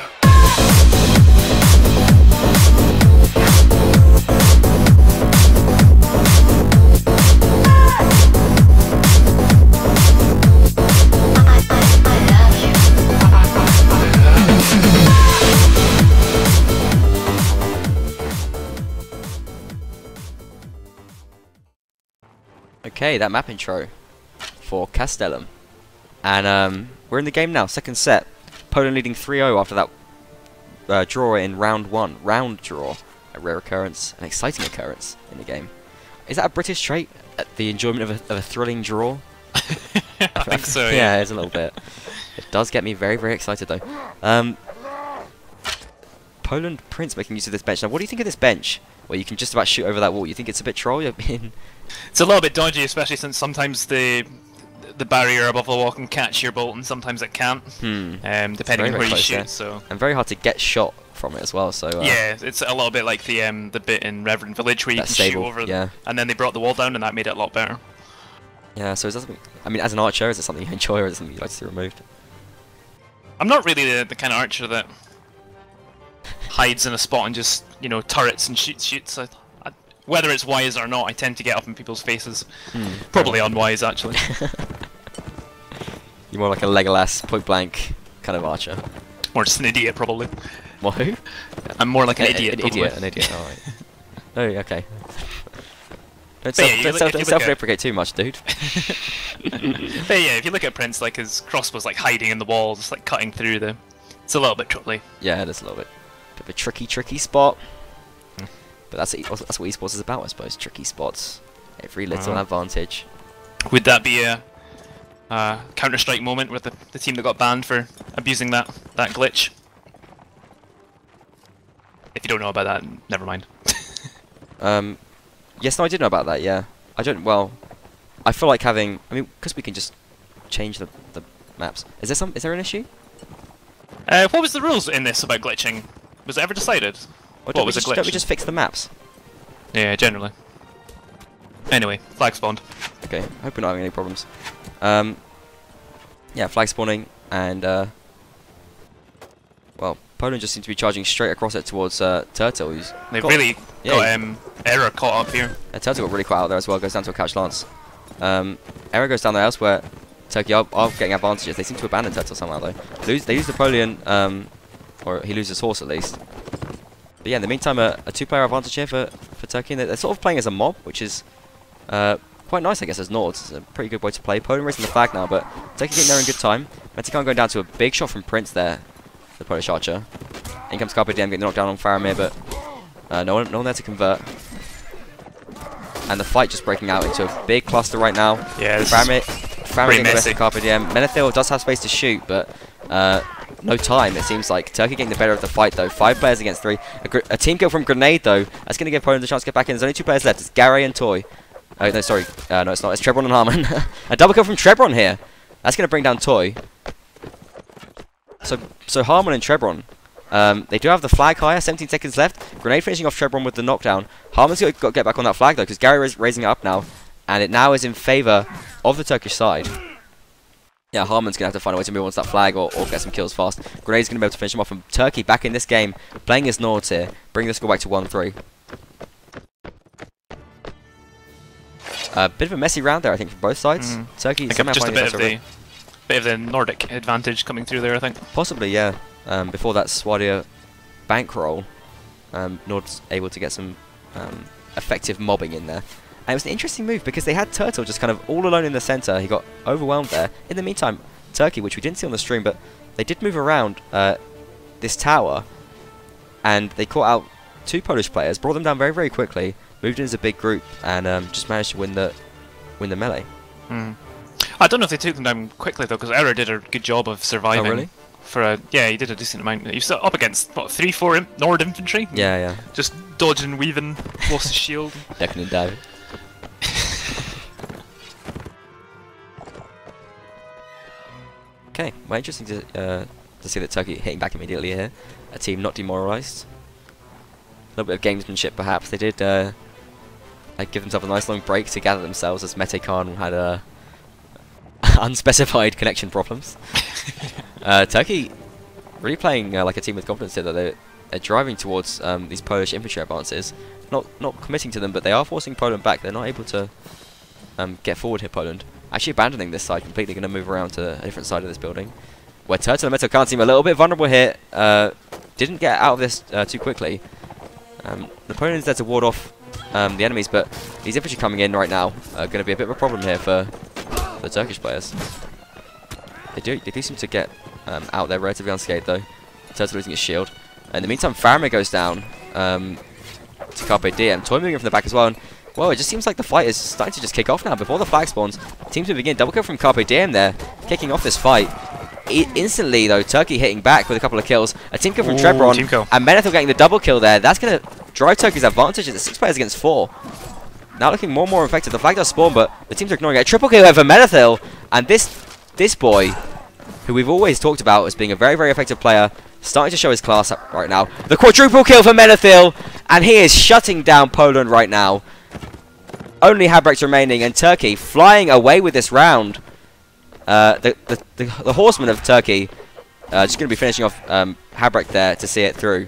Okay, that map intro for Castellum. And we're in the game now, second set. Poland leading 3-0 after that draw in round 1. Round draw. A rare occurrence, an exciting occurrence in the game. Is that a British trait? The enjoyment of a thrilling draw? I think so, yeah, it's a little bit. It does get me very, very excited though. Poland Prince making use of this bench. Now, what do you think of this bench? Where you can just about shoot over that wall. You think it's a bit troll? It's a little bit dodgy, especially since sometimes the barrier above the wall can catch your bolt, and sometimes it can't. Depending on where you shoot. So and very hard to get shot from it as well. So yeah, it's a little bit like the bit in Reverend Village where you can shoot over. Yeah. And then they brought the wall down, and that made it a lot better. Yeah. So is that something? I mean, as an archer, is it something you enjoy, or is it something you'd like to see removed? I'm not really the kind of archer that hides in a spot and just, you know, turrets and shoots. Whether it's wise or not, I tend to get up in people's faces. Probably unwise, actually. You're more like a Legolas, point blank kind of archer. More just an idiot, probably. What, who? I'm more like an idiot, An idiot, alright. Oh, okay. Don't self-deprecate too much, dude. But yeah, if you look at Prince, like, his crossbow's like hiding in the wall, just like cutting through the... It's a little bit troubly. Yeah, it is a little bit. Bit of a tricky spot. But that's what esports is about, I suppose. Tricky spots. Every little advantage. Would that be a Counter-Strike moment with the team that got banned for abusing that glitch? If you don't know about that, never mind. Yes, no, I did know about that, yeah. I feel like having... I mean, because we can just change the maps. Is there an issue? What was the rules in this about glitching? Was it ever decided? What was a glitch? Don't we just fix the maps? Yeah, generally. Anyway, flag spawned. Okay, hope we're not having any problems. Yeah, flag spawning, and well, Poland just seems to be charging straight across it towards Turtle. They've really got Error caught up here. Yeah, Turtle got really caught out there as well. Goes down to a couch lance. Error goes down there elsewhere. Turkey are getting advantages. They seem to abandon Turtle somehow though. They use Napoleon, or he loses horse at least. But yeah, in the meantime, a two-player advantage here for Turkey. They're sort of playing as a mob, which is quite nice, I guess, as Nords. It's a pretty good way to play. Poland raising the flag now, but Turkey getting there in good time. Metikan going down to a big shot from Prince there, the Polish archer. In comes Carpe Diem getting knocked down on Faramir, but no one there to convert. And the fight just breaking out into a big cluster right now. Yeah, Faramir getting the best of Carpe Diem. Menethil does have space to shoot, but no time, it seems like. Turkey getting the better of the fight, though. 5 players against 3. A team kill from Grenade, though. That's going to give Poland a chance to get back in. There's only 2 players left. It's Gary and Toy. Oh, no, sorry. No, it's not. It's Trebron and Harmon. A double kill from Trebron here. That's going to bring down Toy. So Harmon and Trebron, they do have the flag higher. 17 seconds left. Grenade finishing off Trebron with the knockdown. Harmon's got to get back on that flag, though, because Gary is raising it up now. And it now is in favour of the Turkish side. Yeah, Harmon's going to have to find a way to move on to that flag or get some kills fast. Grenade's going to be able to finish him off. And Turkey back in this game, playing as Nords here, bring the score back to 1-3. A bit of a messy round there, I think, from both sides. Turkey somehow just a finding bit of the Nordic advantage coming through there, I think. Possibly, yeah. Before that Swadia bankroll, Nord's able to get some effective mobbing in there. And it was an interesting move because they had Turtle just kind of all alone in the center. He got overwhelmed there. In the meantime, Turkey, which we didn't see on the stream, but they did move around this tower, and they caught out 2 Polish players, brought them down very, very quickly, moved in as a big group, and just managed to win the melee. I don't know if they took them down quickly though, because Error did a good job of surviving. Oh, really? Yeah, he did a decent amount. He was up against what, 3-4 Nord infantry. Yeah. Just dodging, weaving, lost his shield. Declan and David. Okay, well, interesting to see that Turkey hitting back immediately here. A team not demoralised. A little bit of gamesmanship, perhaps. They did give themselves a nice long break to gather themselves as Metekan had unspecified connection problems. Turkey really playing like a team with confidence here, though. They're driving towards these Polish infantry advances. Not committing to them, but they are forcing Poland back. They're not able to get forward here, Poland. Actually abandoning this side completely, going to move around to a different side of this building. Where Turtle and Metekan seem a little bit vulnerable here. Didn't get out of this too quickly. Napoleon is there to ward off the enemies, but these infantry coming in right now are going to be a bit of a problem here for the Turkish players. They do seem to get out there relatively unscathed though. Turtle losing his shield. In the meantime, Faramir goes down to Carpe Diem. Toy moving in from the back as well. And, well, it just seems like the fight is starting to just kick off now. Before the flag spawns, teams will begin. Double kill from Carpe Diem there, kicking off this fight. Instantly, though, Turkey hitting back with a couple of kills. A team kill from Trebron, and Menethil getting the double kill there. That's going to drive Turkey's advantage. It's 6 players against 4. Now looking more and more effective. The flag does spawn, but the teams are ignoring it. A triple kill over Menethil, and this boy, who we've always talked about as being a very, very effective player, starting to show his class up right now. The quadruple kill for Menethil, and he is shutting down Poland right now. Only Habrecht remaining, and Turkey flying away with this round. The horsemen of Turkey just going to be finishing off Habrecht there to see it through.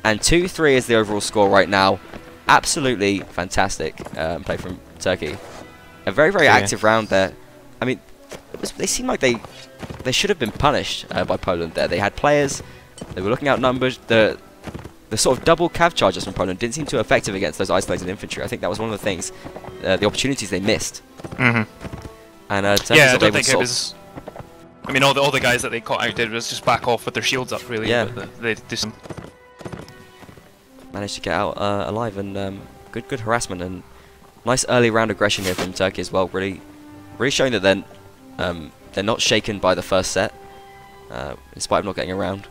And 2-3 is the overall score right now. Absolutely fantastic play from Turkey. A very, very active round there. I mean, they seem like they should have been punished by Poland there. They had players, they were looking outnumbered. The sort of double cav charges from Poland didn't seem too effective against those isolated infantry. I think that was one of the things, the opportunities they missed. And yeah, I don't think it was. I mean, all the guys that they caught out did was just back off with their shields up, really. Yeah. But they did some. Managed to get out alive, and good harassment and nice early round aggression here from Turkey as well. Really showing that they're not shaken by the first set, in spite of not getting a round.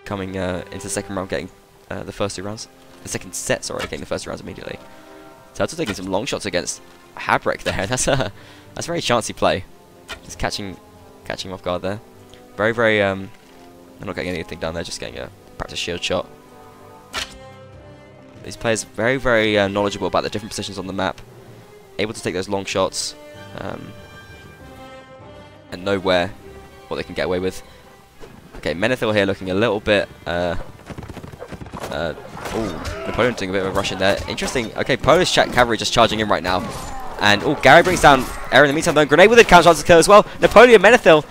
Coming into the second round, getting the first 2 rounds. The second set, sorry, getting the first 2 rounds immediately. Turtle taking some long shots against Habrecht there. That's a very chancy play. Just catching him off guard there. Very, they're not getting anything done there, just getting a practice shield shot. These players very, very knowledgeable about the different positions on the map. Able to take those long shots. And know what they can get away with. Okay, Menethil here looking a little bit. Napoleon doing a bit of a rush in there. Interesting. Okay, Polish cavalry just charging in right now. And Gary brings down Aaron in the meantime, though. Grenade with a counter chance to kill as well. Napoleon, Menethil.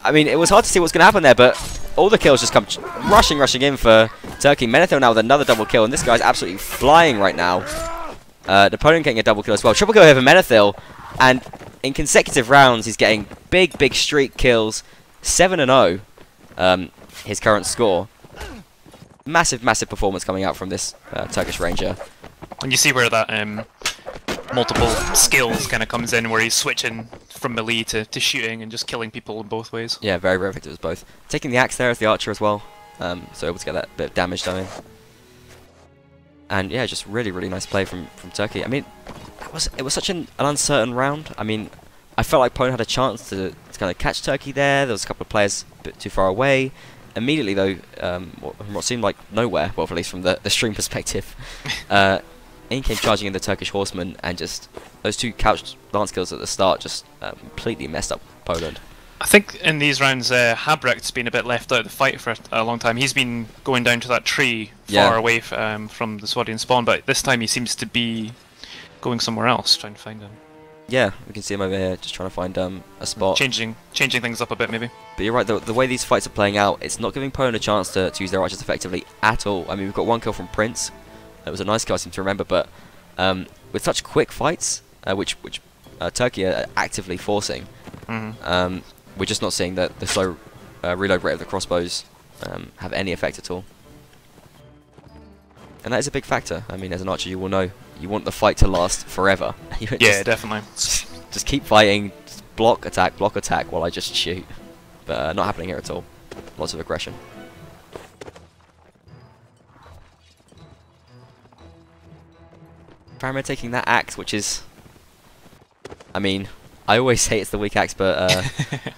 I mean, it was hard to see what's going to happen there, but all the kills just come rushing in for Turkey. Menethil now with another double kill, and this guy's absolutely flying right now. Napoleon getting a double kill as well. Triple kill here for Menethil, and in consecutive rounds, he's getting big streak kills. 7-0. His current score. Massive performance coming out from this Turkish Ranger. And you see where that multiple skills kind of comes in, where he's switching from melee to shooting and just killing people in both ways. Yeah, very effective as both. Taking the axe there as the archer as well, so able to get that bit of damage done. And yeah, just really nice play from Turkey. I mean, it was such an uncertain round. I mean, I felt like Poland had a chance to kind of catch Turkey there. There was a couple of players a bit too far away. Immediately though, what seemed like nowhere, well, at least from the stream perspective, in came charging in the Turkish horsemen, and just those 2 couched lance kills at the start just completely messed up Poland. I think in these rounds, Habrecht's been a bit left out of the fight for a long time. He's been going down to that tree far away from the Swadian spawn, but this time he seems to be going somewhere else, trying to find him. Yeah, we can see him over here, just trying to find a spot. Changing things up a bit, maybe. But you're right, the way these fights are playing out, it's not giving Poland a chance to use their archers effectively at all. I mean, we've got 1 kill from Prince. It was a nice kill, I seem to remember, but with such quick fights, which Turkey are actively forcing, we're just not seeing the slow reload rate of the crossbows have any effect at all. And that is a big factor. I mean, as an archer, you will know you want the fight to last forever. Yeah, definitely. Just keep fighting, just block, attack, while I just shoot. But not happening here at all. Lots of aggression. Faramir taking that axe, which is... I mean, I always say it's the weak axe, but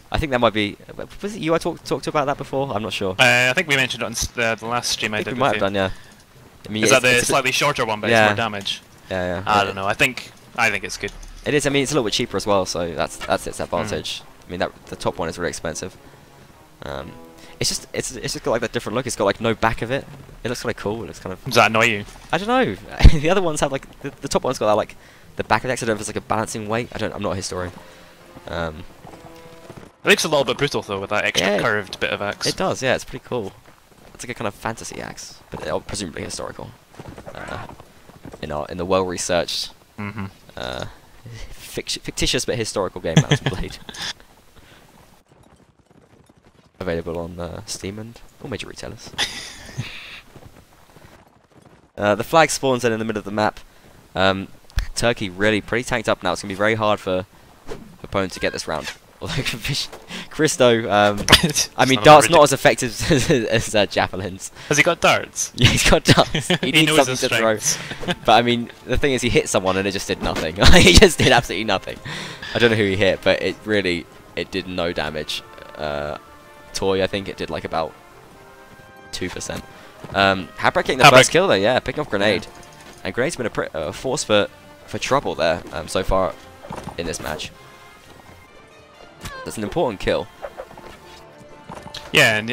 I think that might be... Was it you I talked to about that before? I'm not sure. I think we mentioned it on the last stream I did. We might have done, yeah. I mean, is that the slightly shorter one, but it's more damage? Yeah. I don't know. I think it's good. It is. I mean, it's a little bit cheaper as well, so that's its advantage. I mean, the top one is really expensive. It's just got like that different look. It's got like no back of it. It looks kind of cool. It looks kind of. Does that annoy you? I don't know. The other ones have like the top one's got that, like the back of the axe. I don't know if it's like a balancing weight. I'm not a historian. It looks a little bit brutal though, with that extra curved bit of axe. It does. Yeah, it's pretty cool. It's like a kind of fantasy axe, but presumably historical. in the well-researched, fictitious but historical game Mount&blade. Available on Steam and all major retailers. The flag spawns in the middle of the map. Turkey really pretty tanked up now. It's going to be very hard for opponents to get this round. Although Christo, I mean, darts not as effective as javelins. Has he got darts? Yeah, he's got darts. He needs something to throw. But I mean, the thing is, he hit someone and it just did nothing. He just did absolutely nothing. I don't know who he hit, but it did no damage. Toy, I think it did like about 2%. Habrak getting the first kill there, yeah, picking off grenade. Yeah. And grenade's been a force for trouble there so far in this match. That's an important kill. Yeah, and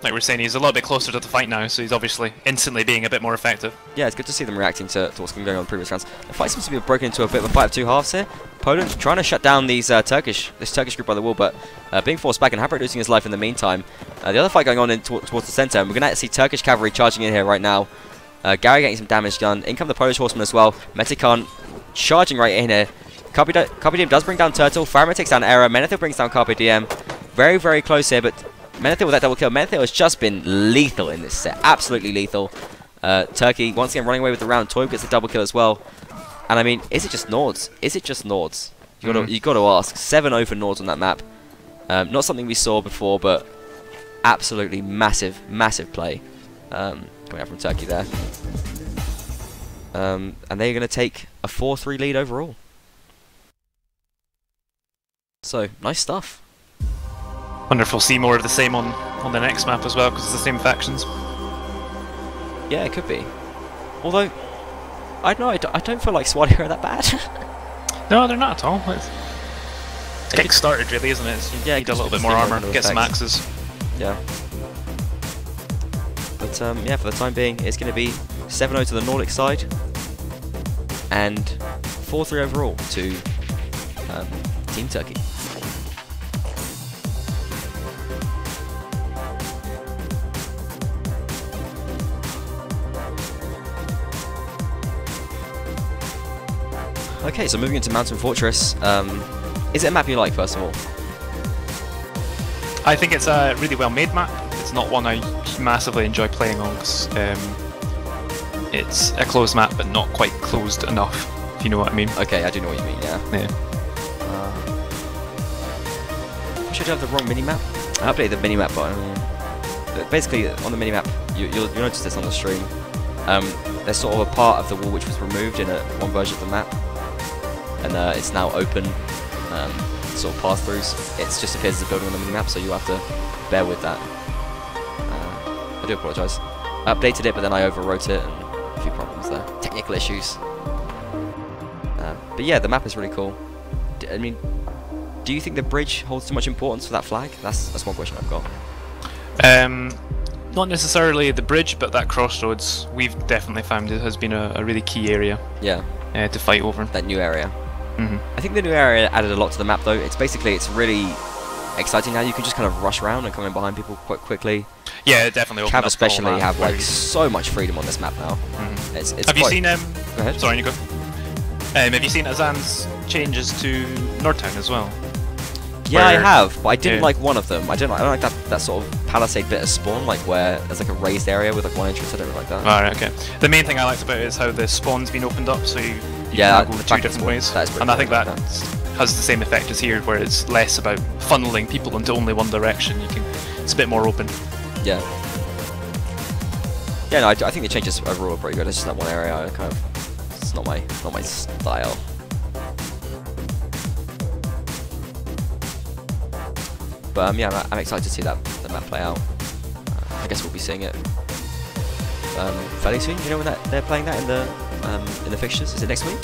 like we're saying, he's a little bit closer to the fight now, so he's obviously instantly being a bit more effective. Yeah, it's good to see them reacting to what's been going on in previous rounds. The fight seems to be broken into a bit of a fight of two halves here. Poland trying to shut down these Turkish group by the wall, but being forced back, and Habrak losing his life in the meantime. The other fight going on towards the centre, and we're going to see Turkish cavalry charging in here right now. Gary getting some damage done. In come the Polish horsemen as well. Metikon charging right in here. Carpe Diem does bring down Turtle. Faramir takes down Era. Menethil brings down Carpe Diem. Very, very close here, but Menethil with that double kill. Menethil has just been lethal in this set. Absolutely lethal. Turkey once again running away with the round. Toy gets the double kill as well. And I mean, is it just Nords? Is it just Nords? You got to ask. 7-0 for Nords on that map. Not something we saw before, but absolutely massive, massive play coming out from Turkey there. And they're going to take a 4-3 lead overall. So, nice stuff. Wonder if we'll see more of the same on the next map as well, because it's the same factions. Yeah, it could be. Although, I don't know, I don't feel like Swadia are that bad. No, they're not at all. It's kick-started really, isn't it? You need a little bit more armor, get some axes. Yeah. But yeah, for the time being, it's going to be 7-0 to the Nordic side, and 4-3 overall to Team Turkey. Okay, so moving into Mountain Fortress, is it a map you like, first of all? I think it's a really well made map. It's not one I massively enjoy playing on, because it's a closed map but not quite closed enough, if you know what I mean. Okay, I do know what you mean, yeah. I should have the wrong minimap. I updated the minimap, but basically on the minimap, you'll notice this on the stream. There's sort of a part of the wall which was removed in one version of the map, and it's now open, sort of pass-throughs. It just appears as a building on the minimap, so you have to bear with that. I do apologise. I updated it, but then I overwrote it, and a few problems there. Technical issues. But yeah, the map is really cool. I mean, do you think the bridge holds too much importance for that flag? That's one question I've got. Not necessarily the bridge, but that crossroads we've definitely found it has been a really key area. Yeah. To fight over. That new area. I think the new area added a lot to the map, though. It's really exciting now. You can just kind of rush around and come in behind people quite quickly. Yeah, it definitely. Cav especially have like so much freedom on this map now. It's have you seen? Go ahead. Sorry, you go. Have you seen Azan's changes to Nordtown as well? Yeah, I have, but I didn't like one of them. I don't like that sort of palisade bit of spawn, like where there's like a raised area with like one entrance. I don't like that. Alright, okay. The main thing I liked about it is how the spawn's been opened up, so you can go two different ways. And I think that has the same effect as here, where it's less about funneling people into only one direction. It's a bit more open. Yeah. Yeah, no, I think the changes overall are pretty good. It's just that one area I kind of, it's not my style. But yeah, I'm excited to see the map play out. I guess we'll be seeing it fairly soon. Do you know when they're playing that in the fixtures? Is it next week?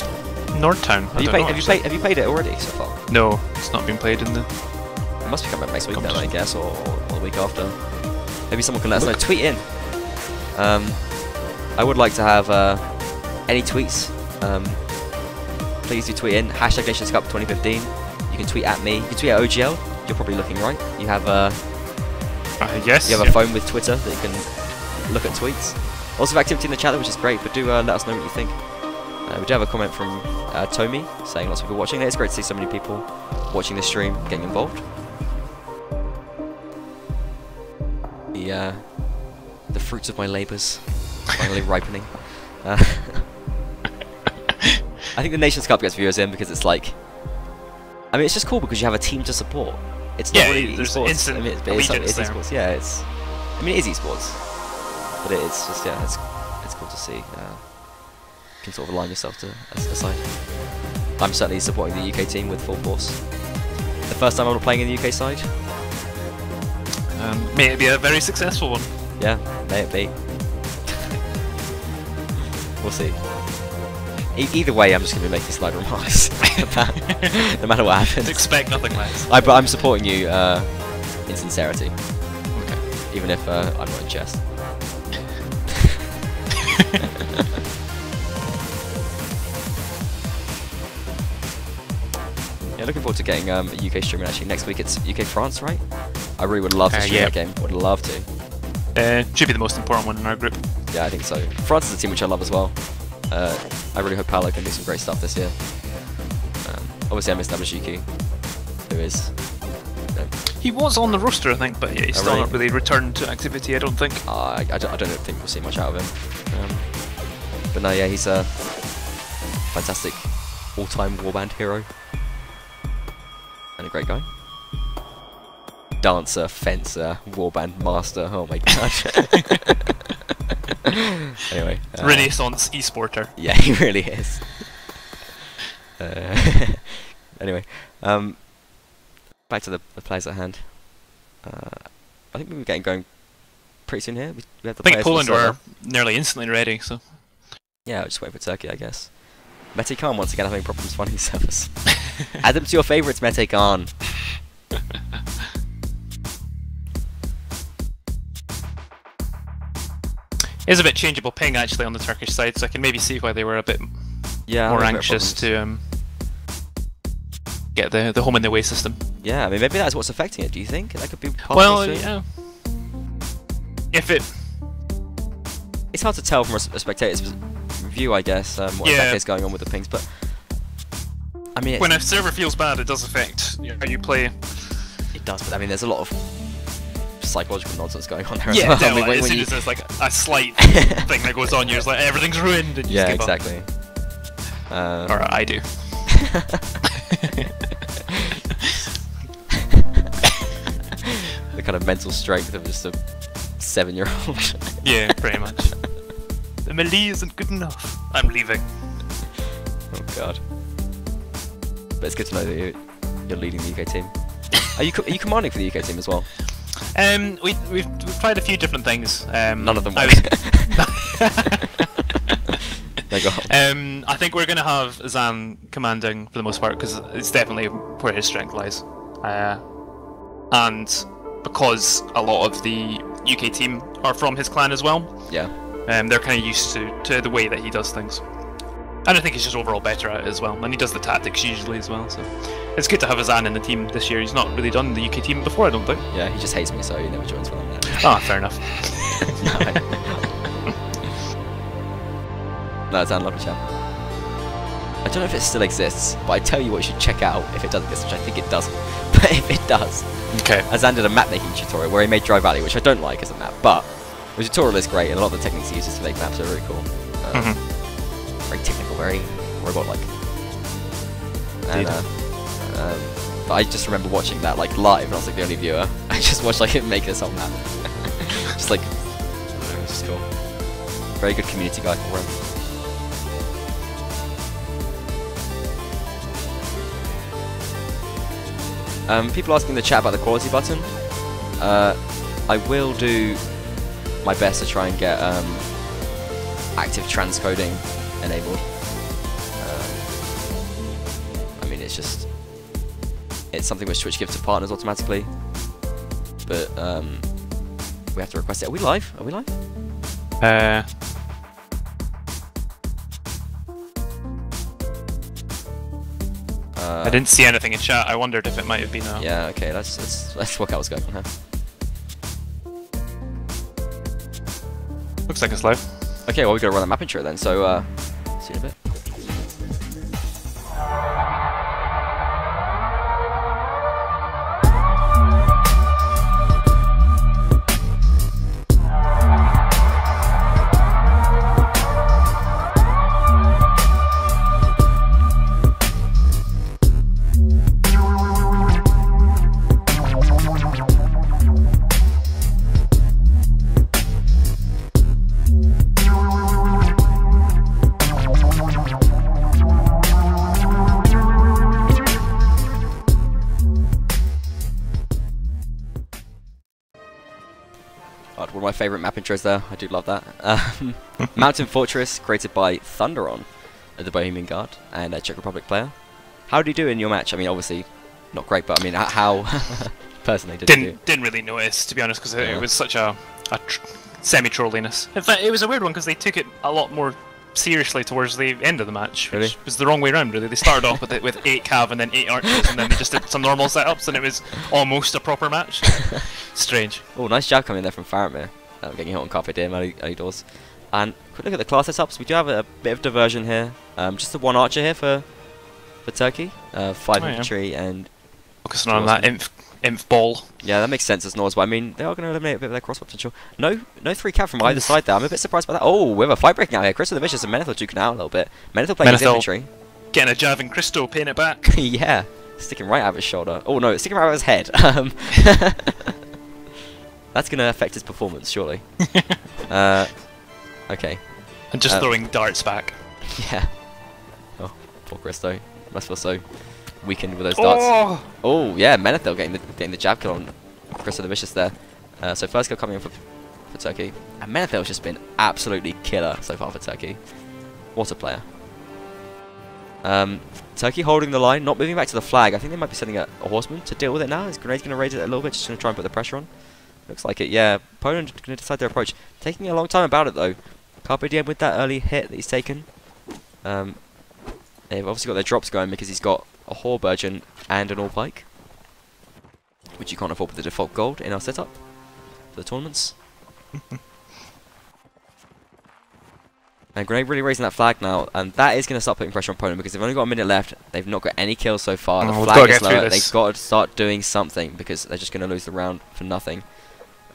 Nordtown. Have you played it already so far? No, it's not been played in the. It must be coming up next week then, I guess, or the week after. Maybe someone can let us know. Tweet in. I would like to have any tweets. Please do tweet in. Hashtag Nations Cup 2015. You can tweet at me. You can tweet at OGL. You're probably looking right. You have yes. You have a phone with Twitter that you can look at tweets. Also, have activity in the chat, which is great. But do let us know what you think. We do have a comment from Tomi saying lots of people watching. It's great to see so many people watching the stream, getting involved. The fruits of my labours finally ripening. I think the Nations Cup gets viewers in because it's like, I mean, it's just cool because you have a team to support. It's not really esports. I mean, it's esports. Yeah, it's. I mean, it is esports, but it's just it's cool to see. You can sort of align yourself to a side. I'm certainly supporting the UK team with full force. The first time I'm playing in the UK side. May it be a very successful one. Yeah, may it be. We'll see. Either way, I'm just going to be making snide remarks no matter what happens. Expect nothing less. But I'm supporting you in sincerity. Okay. Even if I'm not in chess. Yeah, looking forward to getting a UK streaming actually. Next week it's UK France, right? I really would love to stream that game. Would love to. Should be the most important one in our group. Yeah, I think so. France is a team which I love as well. I really hope Paolo can do some great stuff this year. Obviously I miss Nabashiki, who is... He was on the roster, I think, but yeah, he's still not really returned to activity, I don't think. I don't think we'll see much out of him. But no, yeah, he's a fantastic all-time warband hero. And a great guy. Dancer, fencer, warband master, oh my god. Anyway. Renaissance esporter. Yeah, he really is. Anyway, back to the players at hand. I think we're getting going pretty soon here. We have the I think Poland were nearly instantly ready, so... Yeah, just waiting for Turkey, I guess. Mete Khan once again having problems finding servers. Add them to your favourites, Mete Khan. It's a bit changeable ping actually on the Turkish side, so I can maybe see why they were a bit more anxious to get the home and away system. Yeah, I mean maybe that's what's affecting it. Do you think that could be part of it? Yeah. If it, it's hard to tell from a spectator's view, I guess, what exactly is going on with the pings. But I mean, when a server feels bad, it does affect how you play. It does, but I mean, there's a lot of psychological nonsense going on there as well. I mean, as soon as there's like a slight thing that goes on, you're just like everything's ruined. And you yeah, exactly. Or I do. The kind of mental strength of just a 7-year-old. Yeah, pretty much. The melee isn't good enough. I'm leaving. Oh god. But it's good to know that you're leading the UK team. Are you commanding for the UK team as well? We've tried a few different things. None of them work. I think we're gonna have Zan commanding for the most part because it's definitely where his strength lies, and because a lot of the UK team are from his clan as well. Yeah. They're kind of used to the way that he does things, and I think he's just overall better at it as well. And he does the tactics usually as well, so it's good to have Zan in the team this year. He's not really done the UK team before, I don't think. Yeah, he just hates me, so he never joins when I'm there. Ah, fair enough. No, Zan, lovely chap. I don't know if it still exists, but I tell you what you should check out if it does exist, which I think it doesn't. But if it does, okay. Zan did a map making tutorial where he made Dry Valley, which I don't like as a map, but the tutorial is great, and a lot of the techniques he uses to make maps are really cool. Very technical, very robot-like. And, but I just remember watching that like live, and I was like the only viewer. I just watched like him make this whole map. Just like, it was just cool. Very good community guy for him. People asking in the chat about the quality button. I will do my best to try and get active transcoding enabled. I mean, it's something which Twitch gives to partners automatically, but we have to request it. Are we live? Are we live? I didn't see anything in chat. I wondered if it might have been a... Yeah, okay, let's work out what's going on here. Looks like it's live. Okay, well we're gonna run a map intro then, so see you in a bit. favourite map intros there. I do love that. Mountain Fortress, created by Thunderon, the Bohemian Guard, and a Czech Republic player. How did you do in your match? I mean, obviously, not great, but I mean, how personally did you do? Didn't really notice, to be honest, because it was such a semi-trolliness. In fact, it was a weird one because they took it a lot more seriously towards the end of the match, which was the wrong way around, really. They started off with 8 cav and then 8 archers, and then they just did some normal setups, and it was almost a proper match. Strange. Oh, nice jab coming there from Faramir. Getting hit on Carpe Diem early doors. And quick look at the class setups. We do have a bit of diversion here. Just the 1 archer here for Turkey. 5 infantry and... Focusing on that imp ball. Yeah, that makes sense as Nords, but I mean, they are going to eliminate a bit of their crossbow potential. No 3 cav from either side there. I'm a bit surprised by that. Oh, we have a fight breaking out here. Chris the Vicious and Menethil duking out a little bit. Menethil playing his infantry. Getting a jab in Christo, paying it back. Yeah, sticking right out of his shoulder. Oh no, it's sticking right out of his head. That's going to affect his performance, surely. Okay. And just throwing darts back. Yeah. Oh, poor Christo. Must feel so weakened with those darts. Oh yeah, Menethil getting the jab kill on Christo the Vicious there. So first kill coming in for Turkey. And Menethil's just been absolutely killer so far for Turkey. What a player. Turkey holding the line, not moving back to the flag. I think they might be sending a horseman to deal with it now. Is Grenade's going to raise it a little bit, just going to try and put the pressure on? Looks like it, yeah. Poland going to decide their approach. Taking a long time about it though. Carpe Diem with that early hit that he's taken. They've obviously got their drops going because he's got a Horburgeon and an All-Pike, which you can't afford with the default gold in our setup for the tournaments. And Grenade really raising that flag now, and that is going to start putting pressure on Poland because they've only got a minute left. They've not got any kills so far. The flag is lower. They've got to start doing something because they're just going to lose the round for nothing.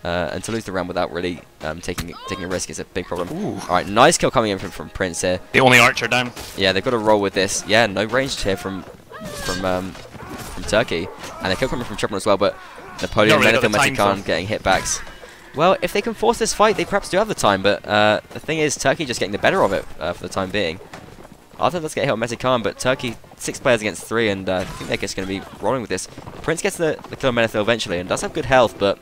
And to lose the round without really taking a risk is a big problem. Alright, nice kill coming in from Prince here. The only archer down. Yeah, they've got to roll with this. Yeah, no ranged here from Turkey. And the kill coming from Triple as well, but Napoleon, Menethil, Metikan getting hitbacks. Well, if they can force this fight, they perhaps do have the time, but the thing is, Turkey just getting the better of it for the time being. Arthur does get hit on Metikan, but Turkey 6 players against 3, and I think they're just going to be rolling with this. Prince gets the kill on Menethil eventually, and does have good health, but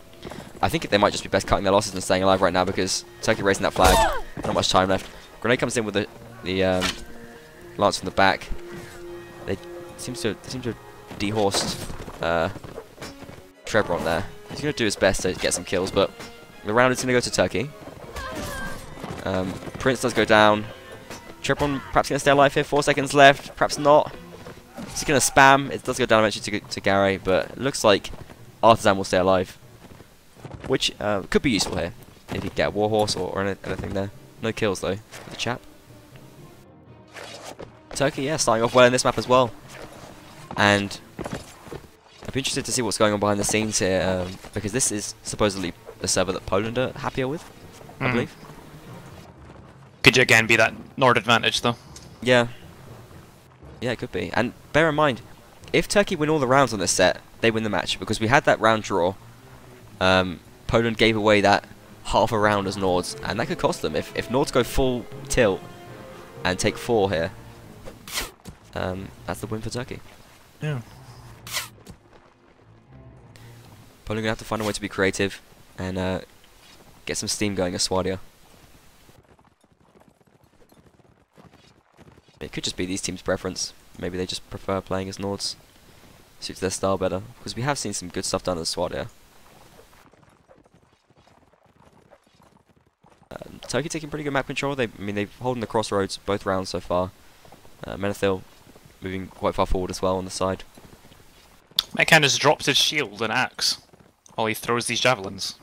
I think they might just be best cutting their losses and staying alive right now because Turkey raising that flag. Not much time left. Grenade comes in with the lance from the back. They seem to have dehorsed Trebron there. He's going to do his best to get some kills, but the round is going to go to Turkey. Prince does go down. Trebron perhaps going to stay alive here. 4 seconds left. Perhaps not. He's going to spam. It does go down eventually to Gary, but it looks like Artisan will stay alive, which could be useful here if you get a Warhorse or anything there. No kills though for the chap. Turkey, yeah, starting off well in this map as well. And I'd be interested to see what's going on behind the scenes here because this is supposedly the server that Poland are happier with, I believe. Could you again be that Nord advantage though? Yeah. Yeah, it could be. And bear in mind, if Turkey win all the rounds on this set, they win the match because we had that round draw. Poland gave away that half a round as Nords, and that could cost them. If Nords go full tilt and take 4 here, that's the win for Turkey. Yeah. Poland going to have to find a way to be creative and get some steam going as Swadia. It could just be these teams' preference. Maybe they just prefer playing as Nords. Suits their style better. Because we have seen some good stuff done as Swadia. Turkey taking pretty good map control. They've holding the crossroads both rounds so far. Menethil moving quite far forward as well on the side. Mekan has dropped his shield and axe while he throws these javelins.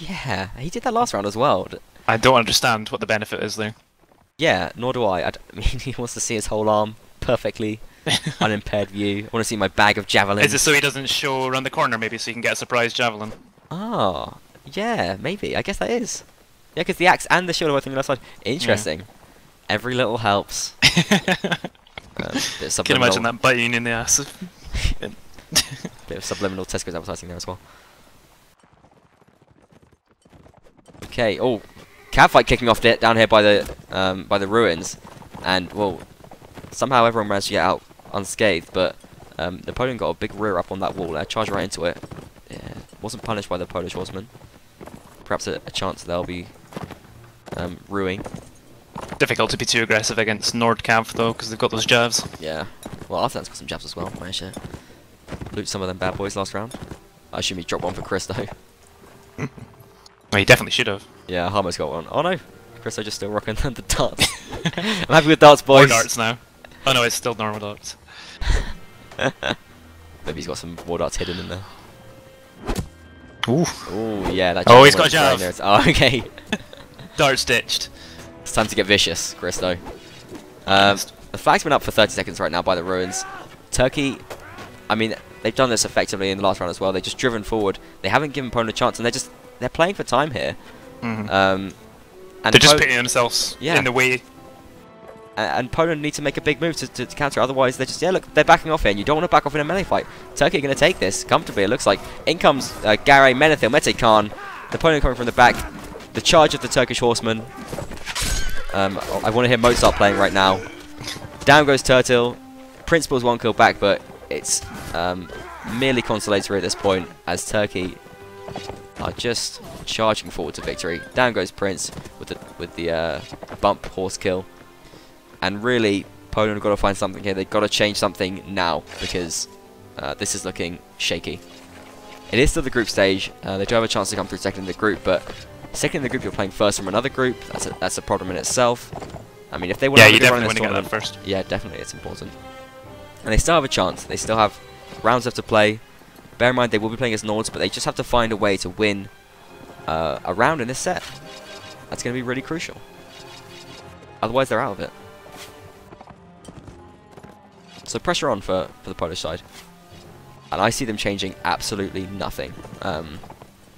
Yeah, he did that last round as well. I don't understand what the benefit is there. Yeah, nor do I. I mean, he wants to see his whole arm perfectly unimpaired view. I want to see my bag of javelins. Is it so he doesn't show around the corner maybe so he can get a surprise javelin? Oh, yeah, maybe. I guess that is. Yeah, because the axe and the shield are both on the left side. Interesting. Yeah. Every little helps. Can imagine that biting in the ass. Bit of subliminal Tesco's advertising there as well. Okay, oh, cav fight kicking off down here by the ruins, and well, somehow everyone managed to get out unscathed, but Napoleon got a big rear up on that wall there, charged right into it. Yeah, wasn't punished by the Polish horseman. perhaps a chance they'll be ruining. Difficult to be too aggressive against Nordkampf though, because they've got those jabs. Yeah. Well, Arthan's got some jabs as well. Managed to loot some of them bad boys last round. I assume he dropped one for Chris though. Well, he definitely should have. Yeah, Harmo's got one. Oh no, Chris just still rocking the darts. I'm happy with darts, boys. More darts now. Oh no, it's still normal darts. Maybe he's got some more darts hidden in there. Ooh. Oh yeah, that. Oh, he's got a jab. Oh, okay. Dart stitched. It's time to get vicious, Chris though. The flag's been up for 30 seconds right now by the Ruins. Turkey, I mean, they've done this effectively in the last round as well. They've just driven forward. They haven't given Poland a chance, and they're playing for time here. Mm-hmm. And they're just putting themselves in the way. And Poland need to make a big move to counter. Otherwise, they're just look, they're backing off here, and you don't want to back off in a melee fight. Turkey are going to take this comfortably. It looks like in comes Gare, Menethil, Mete Khan. The Poland coming from the back. The charge of the Turkish horsemen. I want to hear Mozart playing right now. Down goes Turtle. Prince pulls one kill back, but it's merely consolatory at this point as Turkey are just charging forward to victory. Down goes Prince with the bump horse kill. And really, Poland have got to find something here. They've got to change something now because this is looking shaky. It is still the group stage. They do have a chance to come through second in the group, but second in the group, you're playing first from another group. That's a problem in itself. I mean, if they want to run this tournament, first. Yeah, definitely, it's important. And they still have a chance. They still have rounds left to play. Bear in mind, they will be playing as Nords, but they just have to find a way to win a round in this set. That's going to be really crucial. Otherwise, they're out of it. So pressure on for the Polish side. And I see them changing absolutely nothing.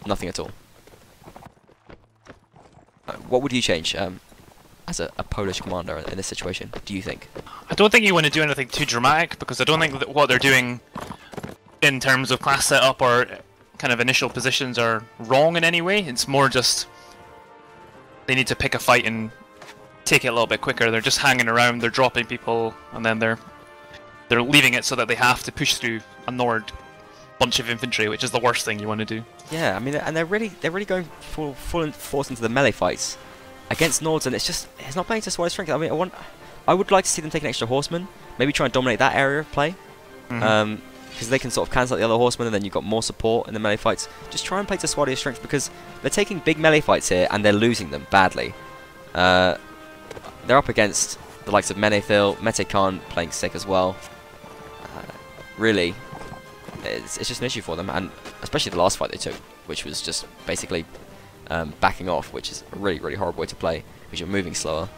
Nothing at all. What would you change as a Polish commander in this situation, do you think? I don't think you want to do anything too dramatic, because I don't think that what they're doing in terms of class setup or kind of initial positions are wrong in any way. It's more just they need to pick a fight and take it a little bit quicker. They're just hanging around, they're dropping people, and then they're leaving it so that they have to push through a Nord bunch of infantry, which is the worst thing you want to do. Yeah, I mean, and they're really going full force into the melee fights against Nords, and it's not playing to Swallow strength. I mean, I would like to see them take an extra horseman, maybe try and dominate that area of play, because they can sort of cancel out the other horsemen, and then you've got more support in the melee fights. Just try and play to Swallow strength, because they're taking big melee fights here, and they're losing them badly. They're up against the likes of Menethil, Mete Khan playing sick as well. Really, it's just an issue for them, and especially the last fight they took, which was just basically backing off, which is a really, really horrible way to play, because you're moving slower.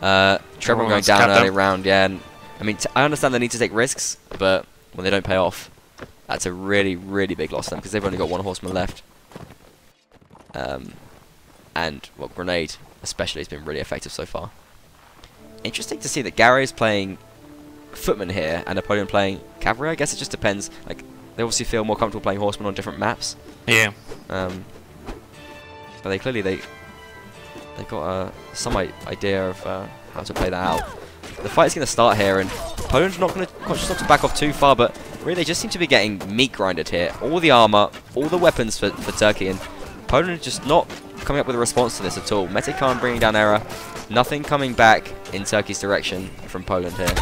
Trevor going down early round, yeah, and I mean, I understand they need to take risks, but when they don't pay off, that's a really, really big loss to them, because they've only got one horseman left. And, well, Grenade especially has been really effective so far. Interesting to see that Gare is playing footman here and Napoleon playing cavalry. I guess it just depends. Like, they obviously feel more comfortable playing horsemen on different maps. Yeah. But they clearly they got some idea of how to play that out. The fight's going to start here, and Poland's not going to conscious not to back off too far, but really they just seem to be getting meat grinded here. All the armor, all the weapons for Turkey, and Poland just not coming up with a response to this at all. Mete Khan bringing down error. Nothing coming back in Turkey's direction from Poland here.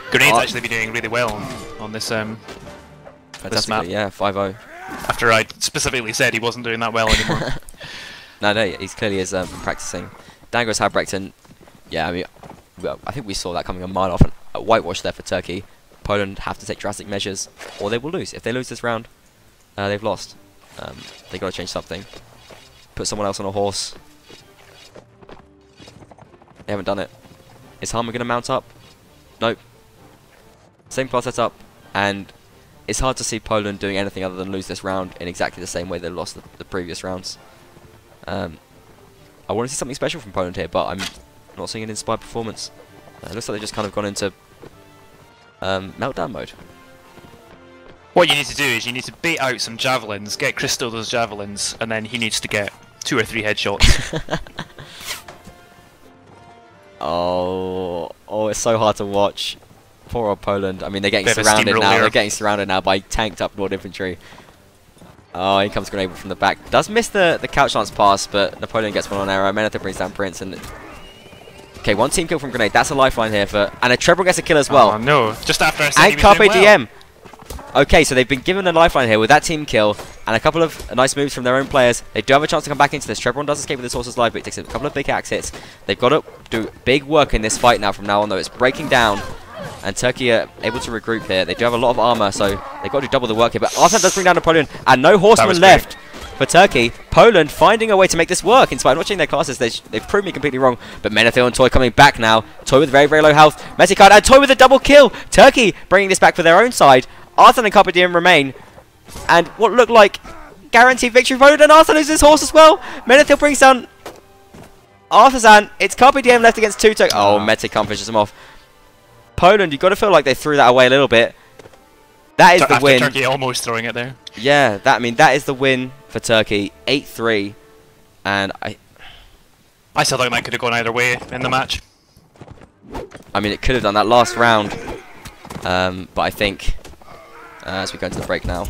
Grenade's actually been doing really well on this this map. Yeah, 5-0. After I specifically said he wasn't doing that well anymore. No, he's clearly is practicing. Dangos Habrecht, yeah, I mean, well, I think we saw that coming a mile off. A whitewash there for Turkey. Poland have to take drastic measures, or they will lose. If they lose this round, they've lost. They've got to change something. Put someone else on a horse. They haven't done it. Is Harmer going to mount up? Nope. Same class setup, and it's hard to see Poland doing anything other than lose this round in exactly the same way they lost the previous rounds. I want to see something special from Poland here, but I'm not seeing an inspired performance. It looks like they've just kind of gone into meltdown mode. What you need to do is you need to bait out some javelins, get Crystal those javelins, and then he needs to get 2 or 3 headshots. Oh, it's so hard to watch. Poor old Poland. I mean, they're getting surrounded now. They're getting surrounded now by tanked up Nord infantry. Oh, in comes Grenade from the back. Does miss the couch lance pass, but Napoleon gets one on arrow. Menethil brings down Prince. And okay, one team kill from Grenade. That's a lifeline here for... And a Treble gets a kill as well. Oh, no. Just after I said and Carpe Diem. Okay, so they've been given a lifeline here with that team kill and a couple of nice moves from their own players. They do have a chance to come back into this. Trebron does escape with his horse's life, but he takes a couple of big axe hits. They've got to do big work in this fight now from now on, though. It's breaking down, and Turkey are able to regroup here. They do have a lot of armor, so they've got to do double the work here. But Arslan does bring down Napoleon, and no horseman left for Turkey. Poland finding a way to make this work. In spite of not changing their classes, they've proved me completely wrong. But Menethil and Toy coming back now. Toy with very, very low health. Meticard and Toy with a double kill. Turkey bringing this back for their own side. Arslan and Carpe Diem remain, and what looked like guaranteed victory for Poland, and Arslan loses his horse as well. Menethil brings down Artisan. It's Carpe Diem left against two Turks. Oh, Meticard fishes him off. Poland, you've got to feel like they threw that away a little bit. That is the win. Turkey almost throwing it there. Yeah, that is the win for Turkey. 8-3, and I still think that could have gone either way in the match. I mean, it could have done that last round, but I think. As we go into the break now.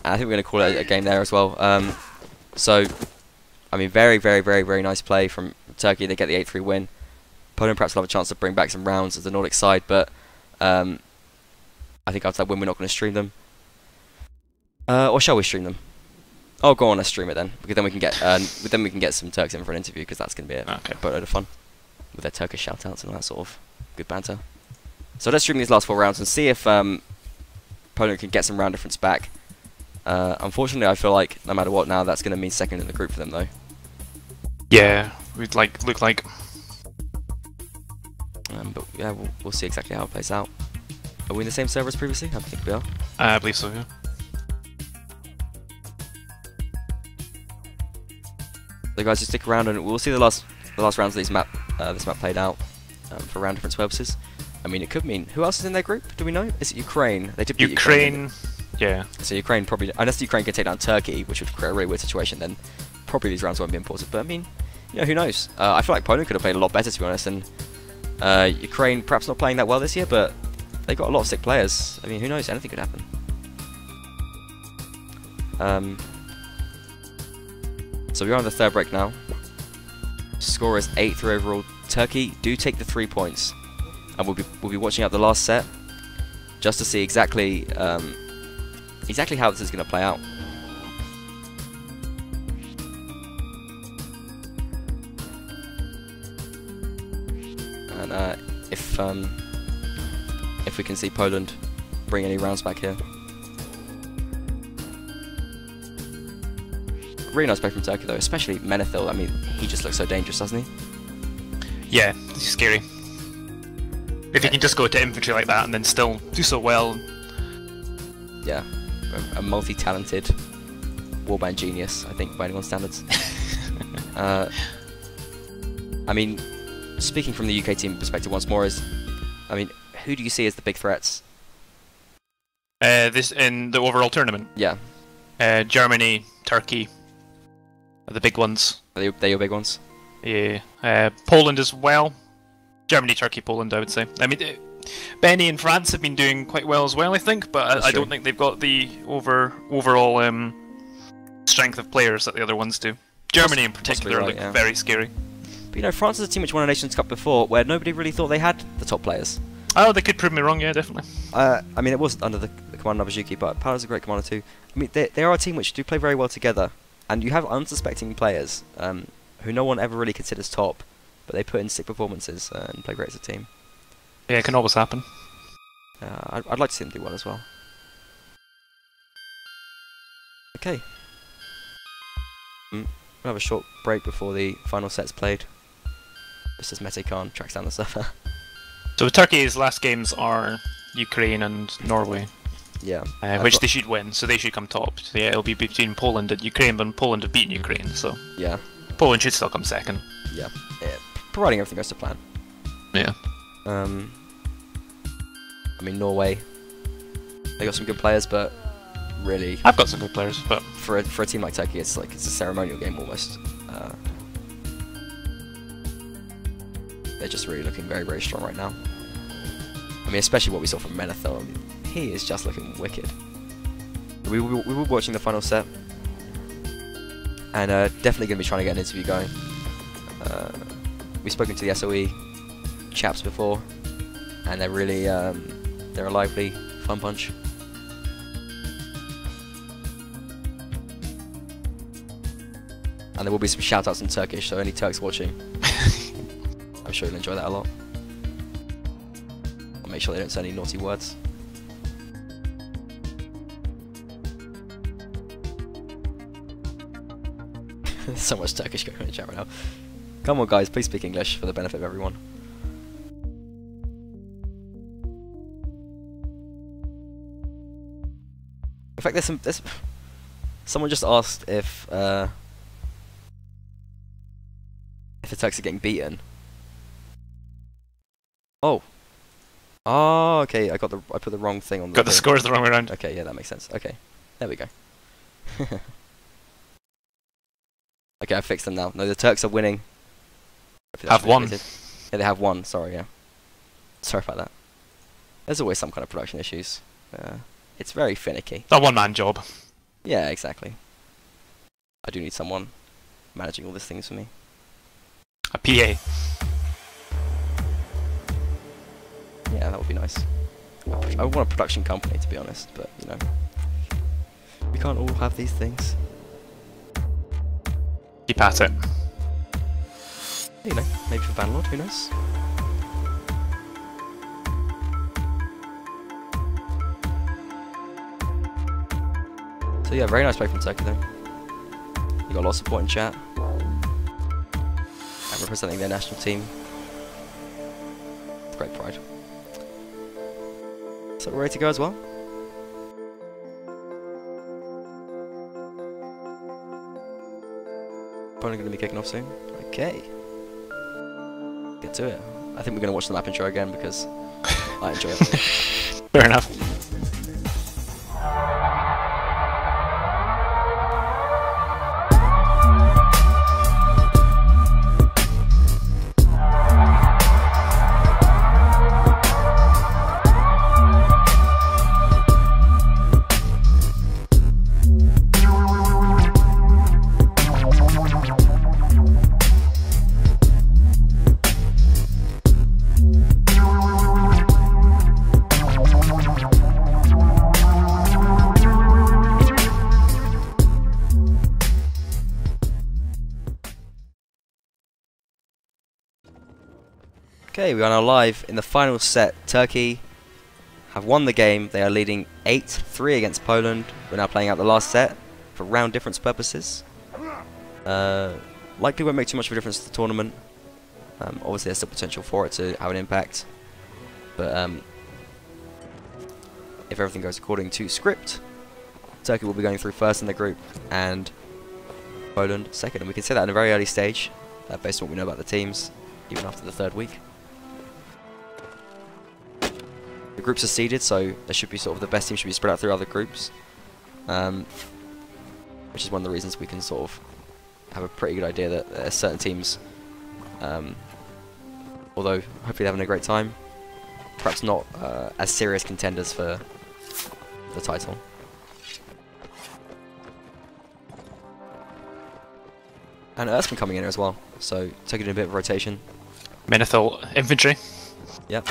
I think we're going to call it a game there as well. So, I mean, very, very, very, very nice play from Turkey. They get the 8-3 win. Poland perhaps will have a chance to bring back some rounds as the Nordic side, but I think after that win, we're not going to stream them. Or shall we stream them? Oh, go on, let's stream it then, because then we can get some Turks in for an interview, because that's going to be a boatload of fun with their Turkish shoutouts and all that sort of good banter. So let's stream these last 4 rounds and see if Poland can get some round difference back. Unfortunately, I feel like no matter what now, that's going to mean second in the group for them, though. Yeah, we'd look like. But yeah, we'll see exactly how it plays out. Are we in the same server as previously? I think we are. I believe so. Yeah. So guys, just stick around and we'll see the last rounds of this map played out for round difference purposes. I mean, it could mean... Who else is in their group? Do we know? Is it Ukraine? They did beat Ukraine, yeah. So Ukraine probably... Unless Ukraine can take down Turkey, which would create a really weird situation, then probably these rounds won't be important. But I mean, you know, who knows? I feel like Poland could have played a lot better, to be honest. And Ukraine perhaps not playing that well this year, but they've got a lot of sick players. I mean, who knows? Anything could happen. So we're on the third break now. Score is 8-3 overall. Turkey do take the 3 points. And we'll be watching out the last set just to see exactly how this is going to play out. And if we can see Poland bring any rounds back here. Really nice play from Turkey though, especially Menethil. I mean, he just looks so dangerous, doesn't he? Yeah, he's scary. If you can just go to infantry like that and then still do so well. Yeah, a multi-talented warband genius, I think, by anyone's standards. I mean, speaking from the UK team perspective once more, I mean, who do you see as the big threats? This in the overall tournament? Yeah. Germany, Turkey are the big ones. Are they your big ones? Yeah. Poland as well. Germany, Turkey, Poland, I would say. I mean, Benny and France have been doing quite well as well, I think, but I don't think they've got the overall strength of players that the other ones do. Germany in particular look very scary. But you know, France is a team which won a Nations Cup before, where nobody really thought they had the top players. Oh, they could prove me wrong, yeah, definitely. I mean, it was under the command of Nabajuki, but Paolo's a great commander too. I mean, they are a team which do play very well together, and you have unsuspecting players who no one ever really considers top, but they put in sick performances and play great as a team. Yeah, it can always happen. I'd like to see them do well as well. Okay. We'll have a short break before the final set's played. Just as Mete Khan tracks down the server. So Turkey's last games are Ukraine and Norway. Yeah. Which they should win, so they should come top. So yeah, it'll be between Poland and Ukraine, but Poland have beaten Ukraine, so... Yeah. Poland should still come second. Yeah. Providing everything goes to plan. Yeah. I mean, Norway, they got some good players, but really... I've got some good players, but... For a team like Turkey, it's a ceremonial game almost. They're just really looking very, very strong right now. I mean, especially what we saw from Menethil. He is just looking wicked. we were watching the final set, and definitely going to be trying to get an interview going. We've spoken to the SOE chaps before, and they're really they're a lively, fun bunch. And there will be some shout-outs in Turkish, so any Turks watching, I'm sure you'll enjoy that a lot. I'll make sure they don't say any naughty words. There's so much Turkish going on in the chat right now. Come on guys, please speak English for the benefit of everyone. In fact, there's someone just asked if the Turks are getting beaten. Oh. Oh, okay. I put the wrong thing on the. Got the scores the wrong way around. Okay, yeah, that makes sense. Okay, there we go. Okay, I fixed them now. No, the Turks are winning. Have won. Yeah, they have won. Sorry, yeah. Sorry about that. There's always some kind of production issues. It's very finicky. A one-man job. Yeah, exactly. I do need someone managing all these things for me. A PA. Yeah, that would be nice. I want a production company, to be honest, but you know, we can't all have these things. Keep at it. You know, maybe for Banlord, who knows? So yeah, very nice play from Turkey though. You got a lot of support in chat. And representing their national team. Great pride. So we're ready to go as well? Probably going to be kicking off soon. Okay. Get to it. I think we're going to watch the map intro again because I enjoy it. Fair enough. Okay, we are now live in the final set. Turkey have won the game. They are leading 8-3 against Poland. We're now playing out the last set for round difference purposes. Likely won't make too much of a difference to the tournament. Obviously there's still potential for it to have an impact. But if everything goes according to script, Turkey will be going through first in the group and Poland second. And we can say that in a very early stage, based on what we know about the teams, even after the third week. The groups are seeded, so there should be sort of the best team should be spread out through other groups, which is one of the reasons we can sort of have a pretty good idea that there are certain teams, although hopefully they're having a great time, perhaps not as serious contenders for the title. And Erskine coming in as well, so taking a bit of rotation. Menethil infantry. Yep.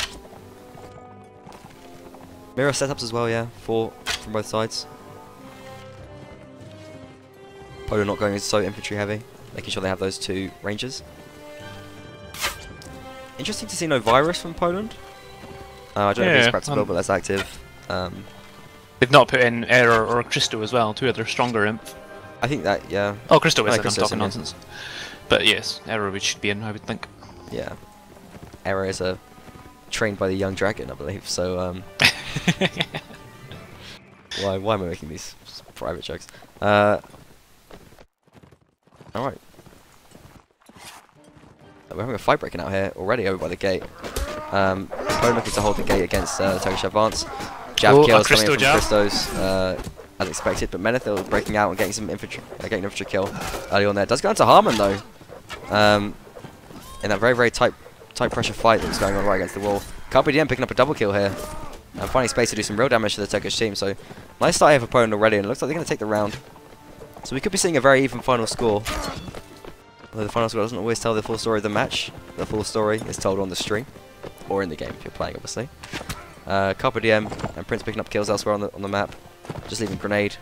Mirror setups as well, yeah, from both sides. Poland not going so infantry heavy, making sure they have those two rangers. Interesting to see no virus from Poland. I don't know if it's practical, but that's active. They've not put in Error or Christo as well, two other stronger imp. I think that, yeah. Oh, Christo is, I'm talking in, nonsense. Yeah. But yes, Error we should be in, I would think. Yeah. Error is trained by the young dragon, I believe, so why am I making these private jokes? Alright. We're having a fight breaking out here already over by the gate. Poland looking to hold the gate against Turkish advance. Jab kills coming in from Christos, as expected, but Menethil breaking out and getting some infantry, getting an infantry kill early on there. Does go into Harmon though, in that very tight pressure fight that was going on right against the wall. KPDM picking up a double kill here. and finding space to do some real damage to the Turkish team. So nice start here for Poland already, and it looks like they're going to take the round. So we could be seeing a very even final score. Although the final score doesn't always tell the full story of the match. The full story is told on the stream, or in the game if you're playing, obviously. Carpe Diem and Prince picking up kills elsewhere on the map, just leaving Grenade.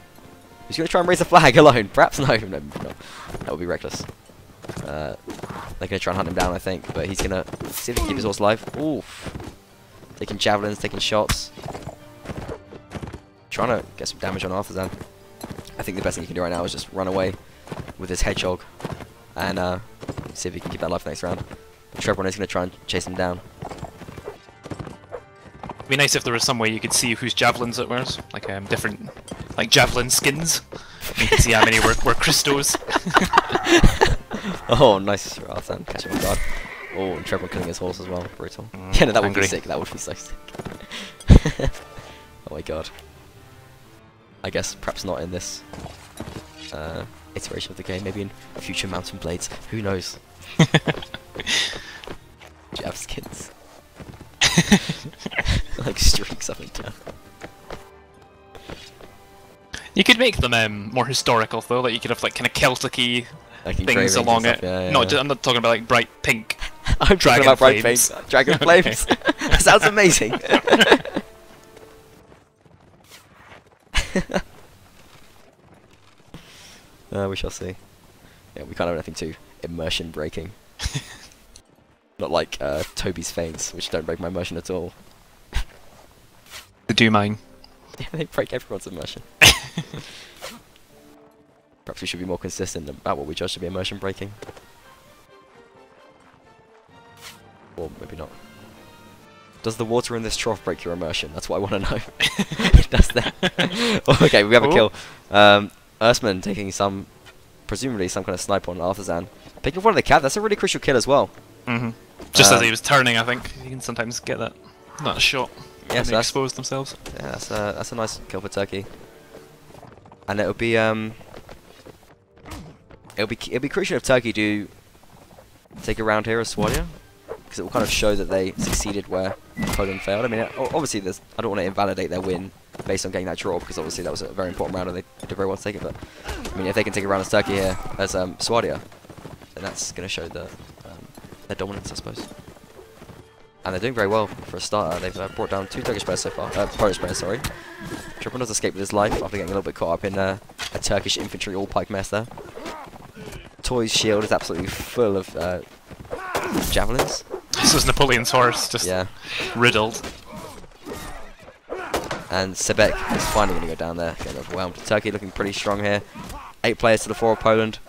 He's going to try and raise the flag alone. Perhaps no, no, that would be reckless. They're going to try and hunt him down, I think, but he's going to see if he can keep his horse alive. Oof. Taking javelins, taking shots. Trying to get some damage on Arthazan. I think the best thing he can do right now is just run away with his hedgehog and see if he can keep that alive for the next round. But Trebron is going to try and chase him down. It'd be nice if there was some way you could see whose javelins it wears, like different, like javelin skins. You can see how many were Christos. Oh, nice for Arthazan, catching him guard. Oh, and Trebron killing his horse as well, brutal. Yeah, no, that would be sick, that would be so sick. Oh my god. I guess perhaps not in this iteration of the game, maybe in future Mountain Blades, who knows. Jav skins. Like streaks up and down. You could make them more historical though, like you could have like kind of Celtic-y things along it. Yeah, no, I'm not talking about like bright pink. I'm talking about bright pink. Dragon flames. That sounds amazing. We shall see. Yeah, we can't have anything too immersion breaking. Not like Toby's feints, which don't break my immersion at all. They do mine. Yeah, they break everyone's immersion. Perhaps we should be more consistent about what we judge to be immersion breaking. Or maybe not. Does the water in this trough break your immersion? That's what I want to know. Does that? Okay, we have a kill. Earthman taking presumably some kind of sniper on Arthazan. Picking up one of the cat, that's a really crucial kill as well. Just as he was turning, I think. You can sometimes get that shot. Yeah, so they expose themselves. Yeah, that's a nice kill for Turkey. And it'll be crucial if Turkey do take a round here as Swadia, because it will kind of show that they succeeded where Poland failed. I mean, obviously, I don't want to invalidate their win based on getting that draw, because obviously that was a very important round and they did very well to take it. But I mean, if they can take a round as Turkey here as Swadia, then that's going to show their dominance, I suppose. And they're doing very well for a starter. They've brought down 2 Turkish players so far. Polish players, sorry. Trebron does escape with his life after getting a little bit caught up in a Turkish infantry all-pike mess there. Toy's shield is absolutely full of javelins. This was Napoleon's horse, just riddled. And Sebek is finally going to go down there, getting overwhelmed. Turkey looking pretty strong here. 8 players to the 4 of Poland.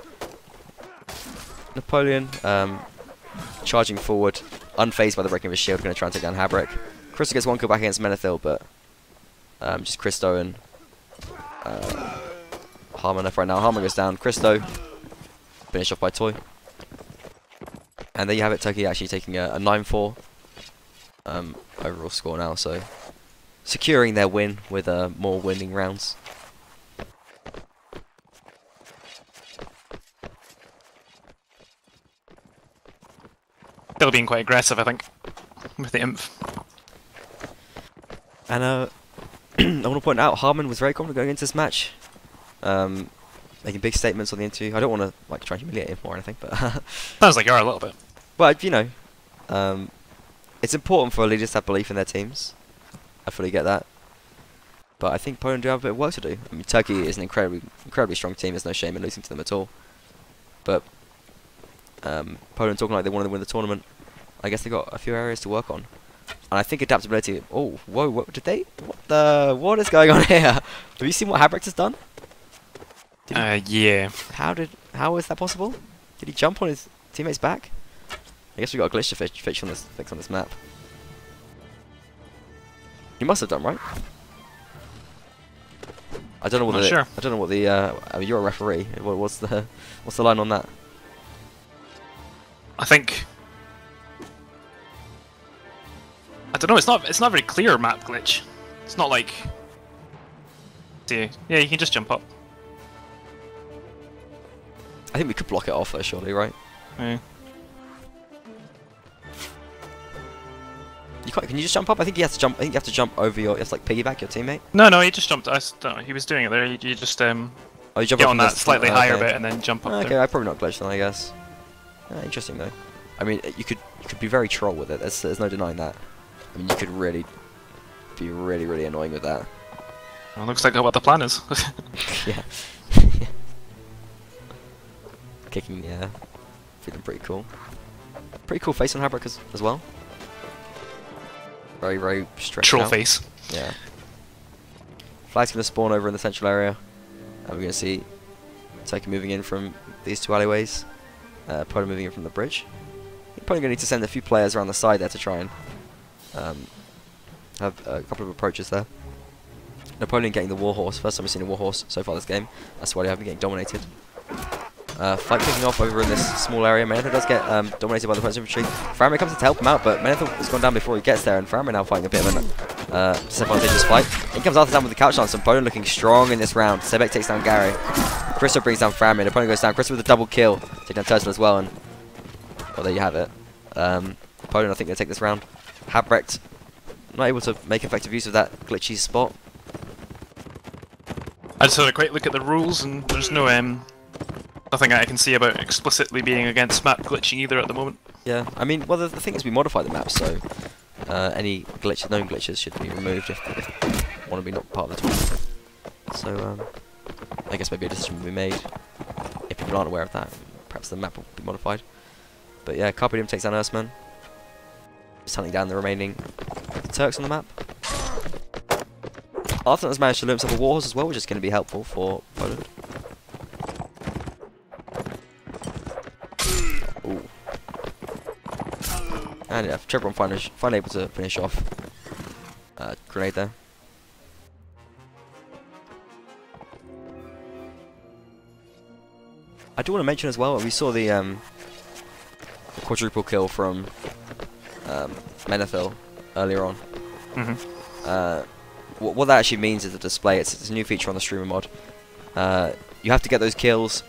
Napoleon charging forward, unfazed by the breaking of his shield, going to try and take down Habrick. Christo gets 1 kill back against Menethil, but just Christo and Harmon left right now. Harmon goes down. Christo finished off by Toy. And there you have it, Turkey actually taking a 9-4 overall score now, so securing their win with more winning rounds. Still being quite aggressive, I think, with the imp. And I want to point out, Harmon was very confident going into this match, making big statements on the interview. I don't want to like try and humiliate him or anything, but sounds like you are a little bit. But you know, it's important for leaders to have belief in their teams. I fully get that, but I think Poland do have a bit of work to do. I mean, Turkey is an incredibly strong team. There's no shame in losing to them at all. But Poland talking like they wanted to win the tournament. I guess they got a few areas to work on, and I think adaptability. Oh, whoa! What did they? What is going on here? Have you seen what Habrick has done? Yeah. How is that possible? Did he jump on his teammate's back? I guess we got a glitch to fix on this map. You must have done, right? I don't know what Not sure. I don't know what the. I mean, you're a referee. What's the line on that? I think. I don't know. It's not a very clear map glitch. It's not like. Yeah, you can just jump up. I think we could block it off though, surely, right? Yeah. You can't, can you just jump up? I think you have to jump. I think you have to jump over your. You have to like piggyback your teammate. No, he just jumped. I don't know. He was doing it there. You just Oh, you jump get up on that slightly okay. higher bit and then jump up. Okay, there. I probably not glitched then, I guess. Interesting though. I mean, you could be very troll with it. There's no denying that. I mean, you could really be really annoying with that. Well, looks like what the plan is. Yeah. Kicking, yeah. Feeling pretty cool. Pretty cool face on Habrick as well. Very stretched Troll out. face. Yeah. Flag's going to spawn over in the central area. And we're going to see Turkey moving in from these two alleyways. Poland moving in from the bridge. You're probably going to need to send a few players around the side there to try and have a couple of approaches there. Napoleon getting the Warhorse. First time we've seen a Warhorse so far this game. That's why they haven't been getting dominated. Fight kicking off over in this small area. Menethil does get dominated by the opponent's infantry. Faramir comes in to help him out, but Menethil has gone down before he gets there, and Faramir now fighting a bit of an disadvantageous fight. In comes Arthur down with the couch lance, and Poland looking strong in this round. Sebek takes down Gary. Christopher brings down Faramir. Napoleon goes down. Christopher with a double kill. Take down Turtle as well, and well, there you have it. Poland, I think, going to take this round. Habrecht not able to make effective use of that glitchy spot. I just had a quick look at the rules, and there's no nothing I can see about explicitly being against map glitching either at the moment. Yeah, I mean, well, the thing is we modify the map, so any known glitches should be removed if you want to be not part of the tournament. So I guess maybe a decision will be made. If people aren't aware of that, perhaps the map will be modified. But yeah, Carpe Diem takes down Earthman. Just hunting down the remaining Turks on the map. Arthur has managed to lure himself a Warhorse as well, which is going to be helpful for Poland. Ooh. And yeah, Trebron finally able to finish off grenade there. I do want to mention as well, we saw the quadruple kill from Menethil earlier on. What that actually means is the display. It's a new feature on the streamer mod. You have to get those kills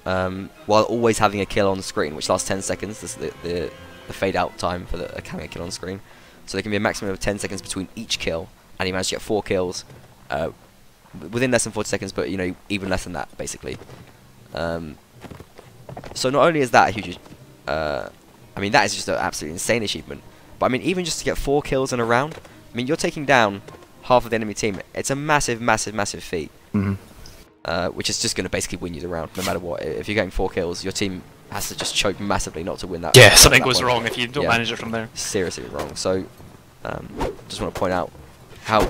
while always having a kill on the screen, which lasts 10 seconds. This is the fade out time for having a kill on the screen. So there can be a maximum of 10 seconds between each kill, and you manage to get 4 kills within less than 40 seconds, but you know, even less than that basically. So not only is that a huge, I mean that is just an absolutely insane achievement, but I mean even just to get 4 kills in a round, I mean you're taking down half of the enemy team. It's a massive feat, which is just going to basically win you the round no matter what. If you're getting 4 kills, your team has to just choke massively not to win that. Yeah, something goes wrong if you don't manage it from there. Seriously wrong. So just want to point out how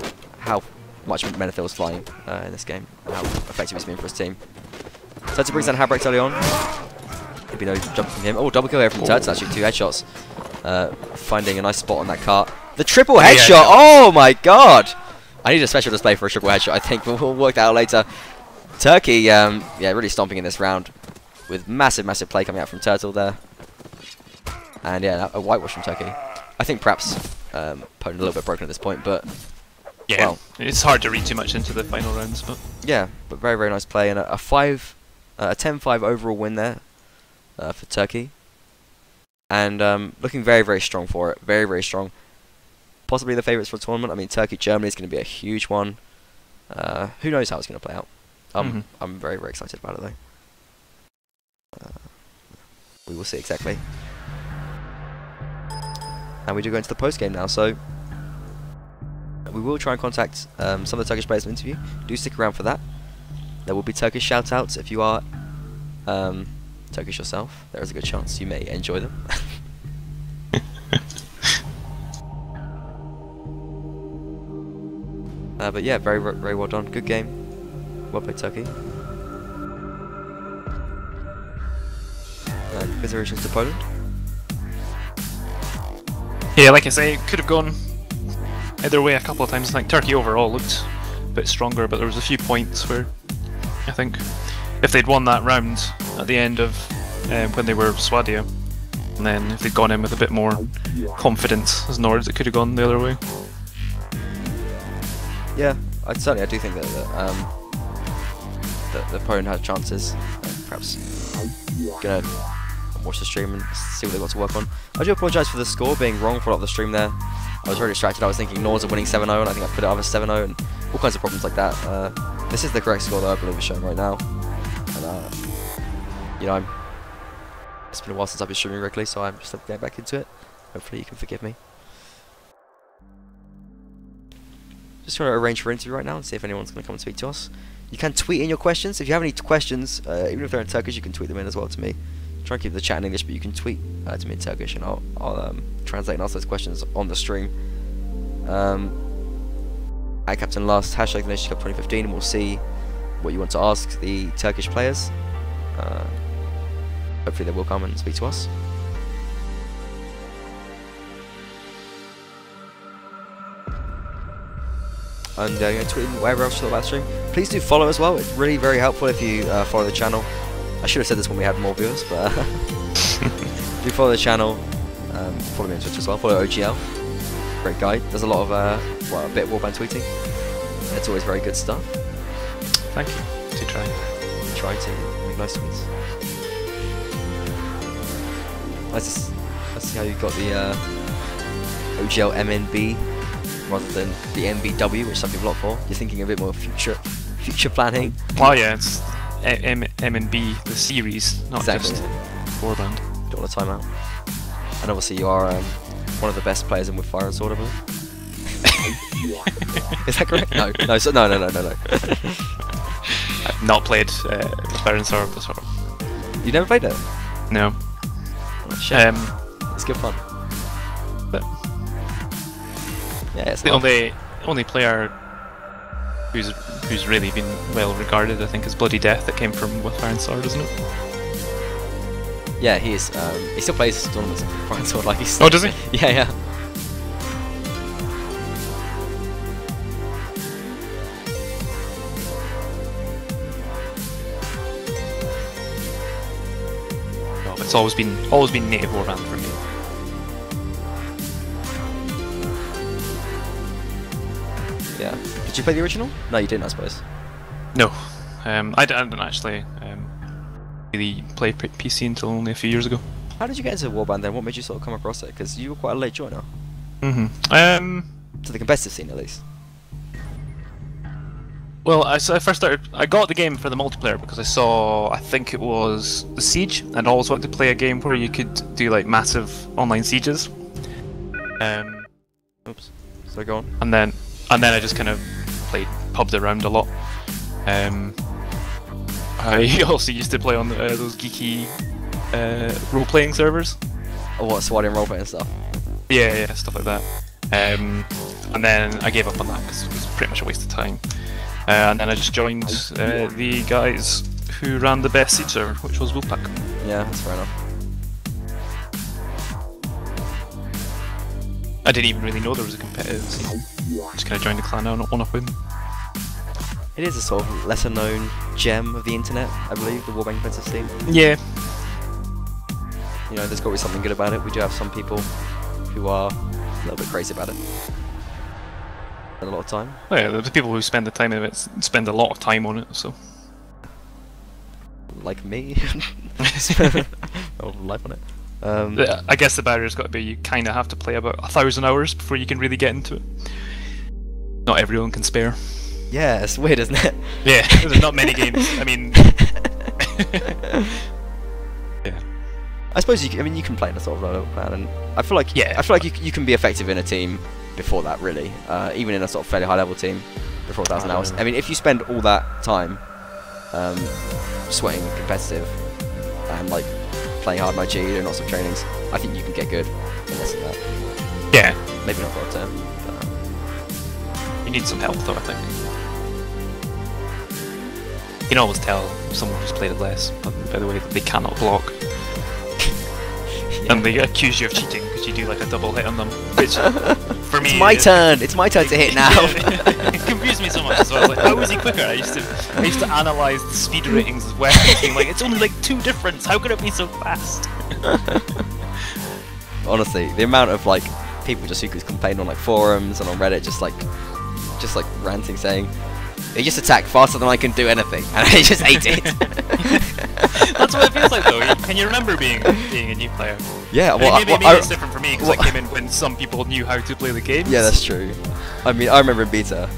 much Menethil was flying in this game, and how effective he's been for his team. Turtle brings down Habrecht early on. There'd be no jump from him. Oh, double kill here from Turtle, actually, 2 headshots. Finding a nice spot on that cart. The triple headshot! Yeah, oh my god! I need a special display for a triple headshot, I think. We'll work that out later. Turkey, yeah, really stomping in this round. With massive play coming out from Turtle there. And yeah, a whitewash from Turkey. I think perhaps Poland a little bit broken at this point, but... Yeah, well, it's hard to read too much into the final rounds, but... Yeah, but very nice play, and a 10-5 overall win there for Turkey. And looking very strong for it. Very strong. Possibly the favourites for the tournament. I mean, Turkey-Germany is going to be a huge one. Who knows how it's going to play out. I'm very excited about it, though. We will see exactly. And we do go into the post-game now, so... We will try and contact some of the Turkish players for interview. Do stick around for that. There will be Turkish shout-outs if you are Turkish yourself. There is a good chance you may enjoy them. But yeah, very well done. Good game. Well played, Turkey. Commiserations to Poland. Yeah, like I say, it could have gone either way a couple of times. I think Turkey overall looked a bit stronger, but there was a few points where I think if they'd won that round at the end of when they were Swadia, and then if they'd gone in with a bit more confidence as Nords, it could have gone the other way. Yeah, I do think that the Poland had chances. Perhaps gonna watch the stream and see what they got to work on. I do apologise for the score being wrong for a lot of the stream there. I was very distracted. I was thinking Nords are winning 7-0, and I think I put it over 7-0, and all kinds of problems like that. This is the correct score that I believe is showing right now. And, you know, it's been a while since I've been streaming regularly, so I'm just getting back into it. Hopefully you can forgive me. Just trying to arrange for an interview right now and see if anyone's going to come and speak to us. You can tweet in your questions. If you have any questions, even if they're in Turkish, you can tweet them in as well to me. Try and keep the chat in English, but you can tweet to me in Turkish, and I'll translate and ask those questions on the stream. At Captain Last, hashtag the Nation Cup 2015, and we'll see what you want to ask the Turkish players. Hopefully they will come and speak to us. And tweet wherever else you thought about the stream. Please do follow as well. It's really very helpful if you follow the channel. I should have said this when we had more viewers, but do follow the channel. Follow me on Twitch as well. Follow OGL. Great guy. There's a lot of a bit of warband tweeting. It's always very good stuff. Thank you. To try. Try to make nice tweets. Let's see how you got the OGL MNB rather than the MBW, which some people opt for. You're thinking a bit more future planning. Oh yeah, it's M&B, the series, not exactly. Just warband. Don't want to time out. And obviously you are one of the best players in with Fire and Sword, I believe. Is that correct? No. I've not played Fire and Sword before. You never played it? No. Oh, shit. It's good fun. But yeah, it's the only player who's really been well regarded, I think, is Bloody Death, that came from with Fire and Sword, isn't it? Yeah, he is. He still plays tournaments with Fire and Sword, like he's. Oh, does he? Yeah. No, it's always been native warband for me. Yeah. Did you play the original? No, you didn't, I suppose. No, I didn't actually really play PC until only a few years ago. How did you get into warband then? What made you sort of come across it? Because you were quite a late joiner. To the competitive scene, at least. Well, I first started. I got the game for the multiplayer because I saw. I think it was the Siege, and I always wanted to play a game where you could do like massive online sieges. Oops. So go on. And then I just kind of pubbed around a lot. I also used to play on those geeky role-playing servers. Oh, what, SWAT and role-playing stuff? Yeah, stuff like that. And then I gave up on that because it was pretty much a waste of time. And then I just joined the guys who ran the best Siege server, which was Wolfpack. Yeah, that's fair enough. I didn't even really know there was a competitive scene. Just kind of joined the clan on a whim. It is a sort of lesser-known gem of the internet, I believe, the warband competitive scene. Yeah. You know, there's got to be something good about it. We do have some people who are a little bit crazy about it. Spend a lot of time. Well, yeah, the people who spend the time in it spend a lot of time on it, so. Like me. Spend a lot of life on it. I guess the barrier's got to be you kind of have to play about 1,000 hours before you can really get into it. Not everyone can spare. Yeah, it's weird, isn't it? Yeah, there's not many games. I mean, yeah. I suppose you can play in a sort of low plan, and I feel like you can be effective in a team before that, really. Even in a sort of fairly high level team before 1,000 hours. I mean, if you spend all that time sweating competitive and like playing hard in IG, doing lots of trainings, I think you can get good in less than that. Yeah. Maybe not for a term. You need some help, though, I think. You can always tell someone who's played it less, by the way, that they cannot block. Yeah. And they accuse you of cheating because you do like a double hit on them. Which, for me, it's my turn. It's my turn to hit now. It confused me so much as well. Like, how was he quicker? I used to analyze the speed ratings as well, being like, it's only like 2 difference. How could it be so fast? Honestly, the amount of like people just who complain on like forums and on Reddit, just like ranting, saying they just attack faster than I can do anything, and I just hate it. That's what it feels like, though. Can you remember being a new player? Yeah, well, maybe it's different for me because I came in when some people knew how to play the game. Yeah, that's true. I mean, I remember in beta,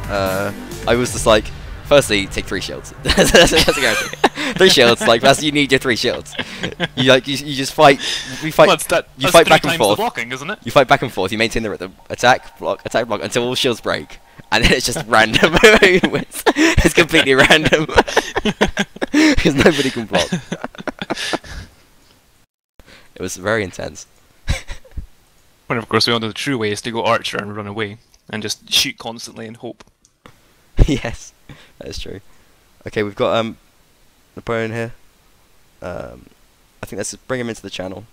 I was just like, firstly, take 3 shields. that's a guarantee. 3 shields, like that's you need your 3 shields. You just fight. We fight. Well, you fight back and forth. The blocking, isn't it? You fight back and forth. You maintain the rhythm. Attack, block until all shields break, and then it's just random. It's completely random because nobody can block. It was very intense. When of course we all know the true way is to go archer and run away and just shoot constantly and hope. Yes, that is true. Okay, we've got Napoleon here. I think let's just bring him into the channel.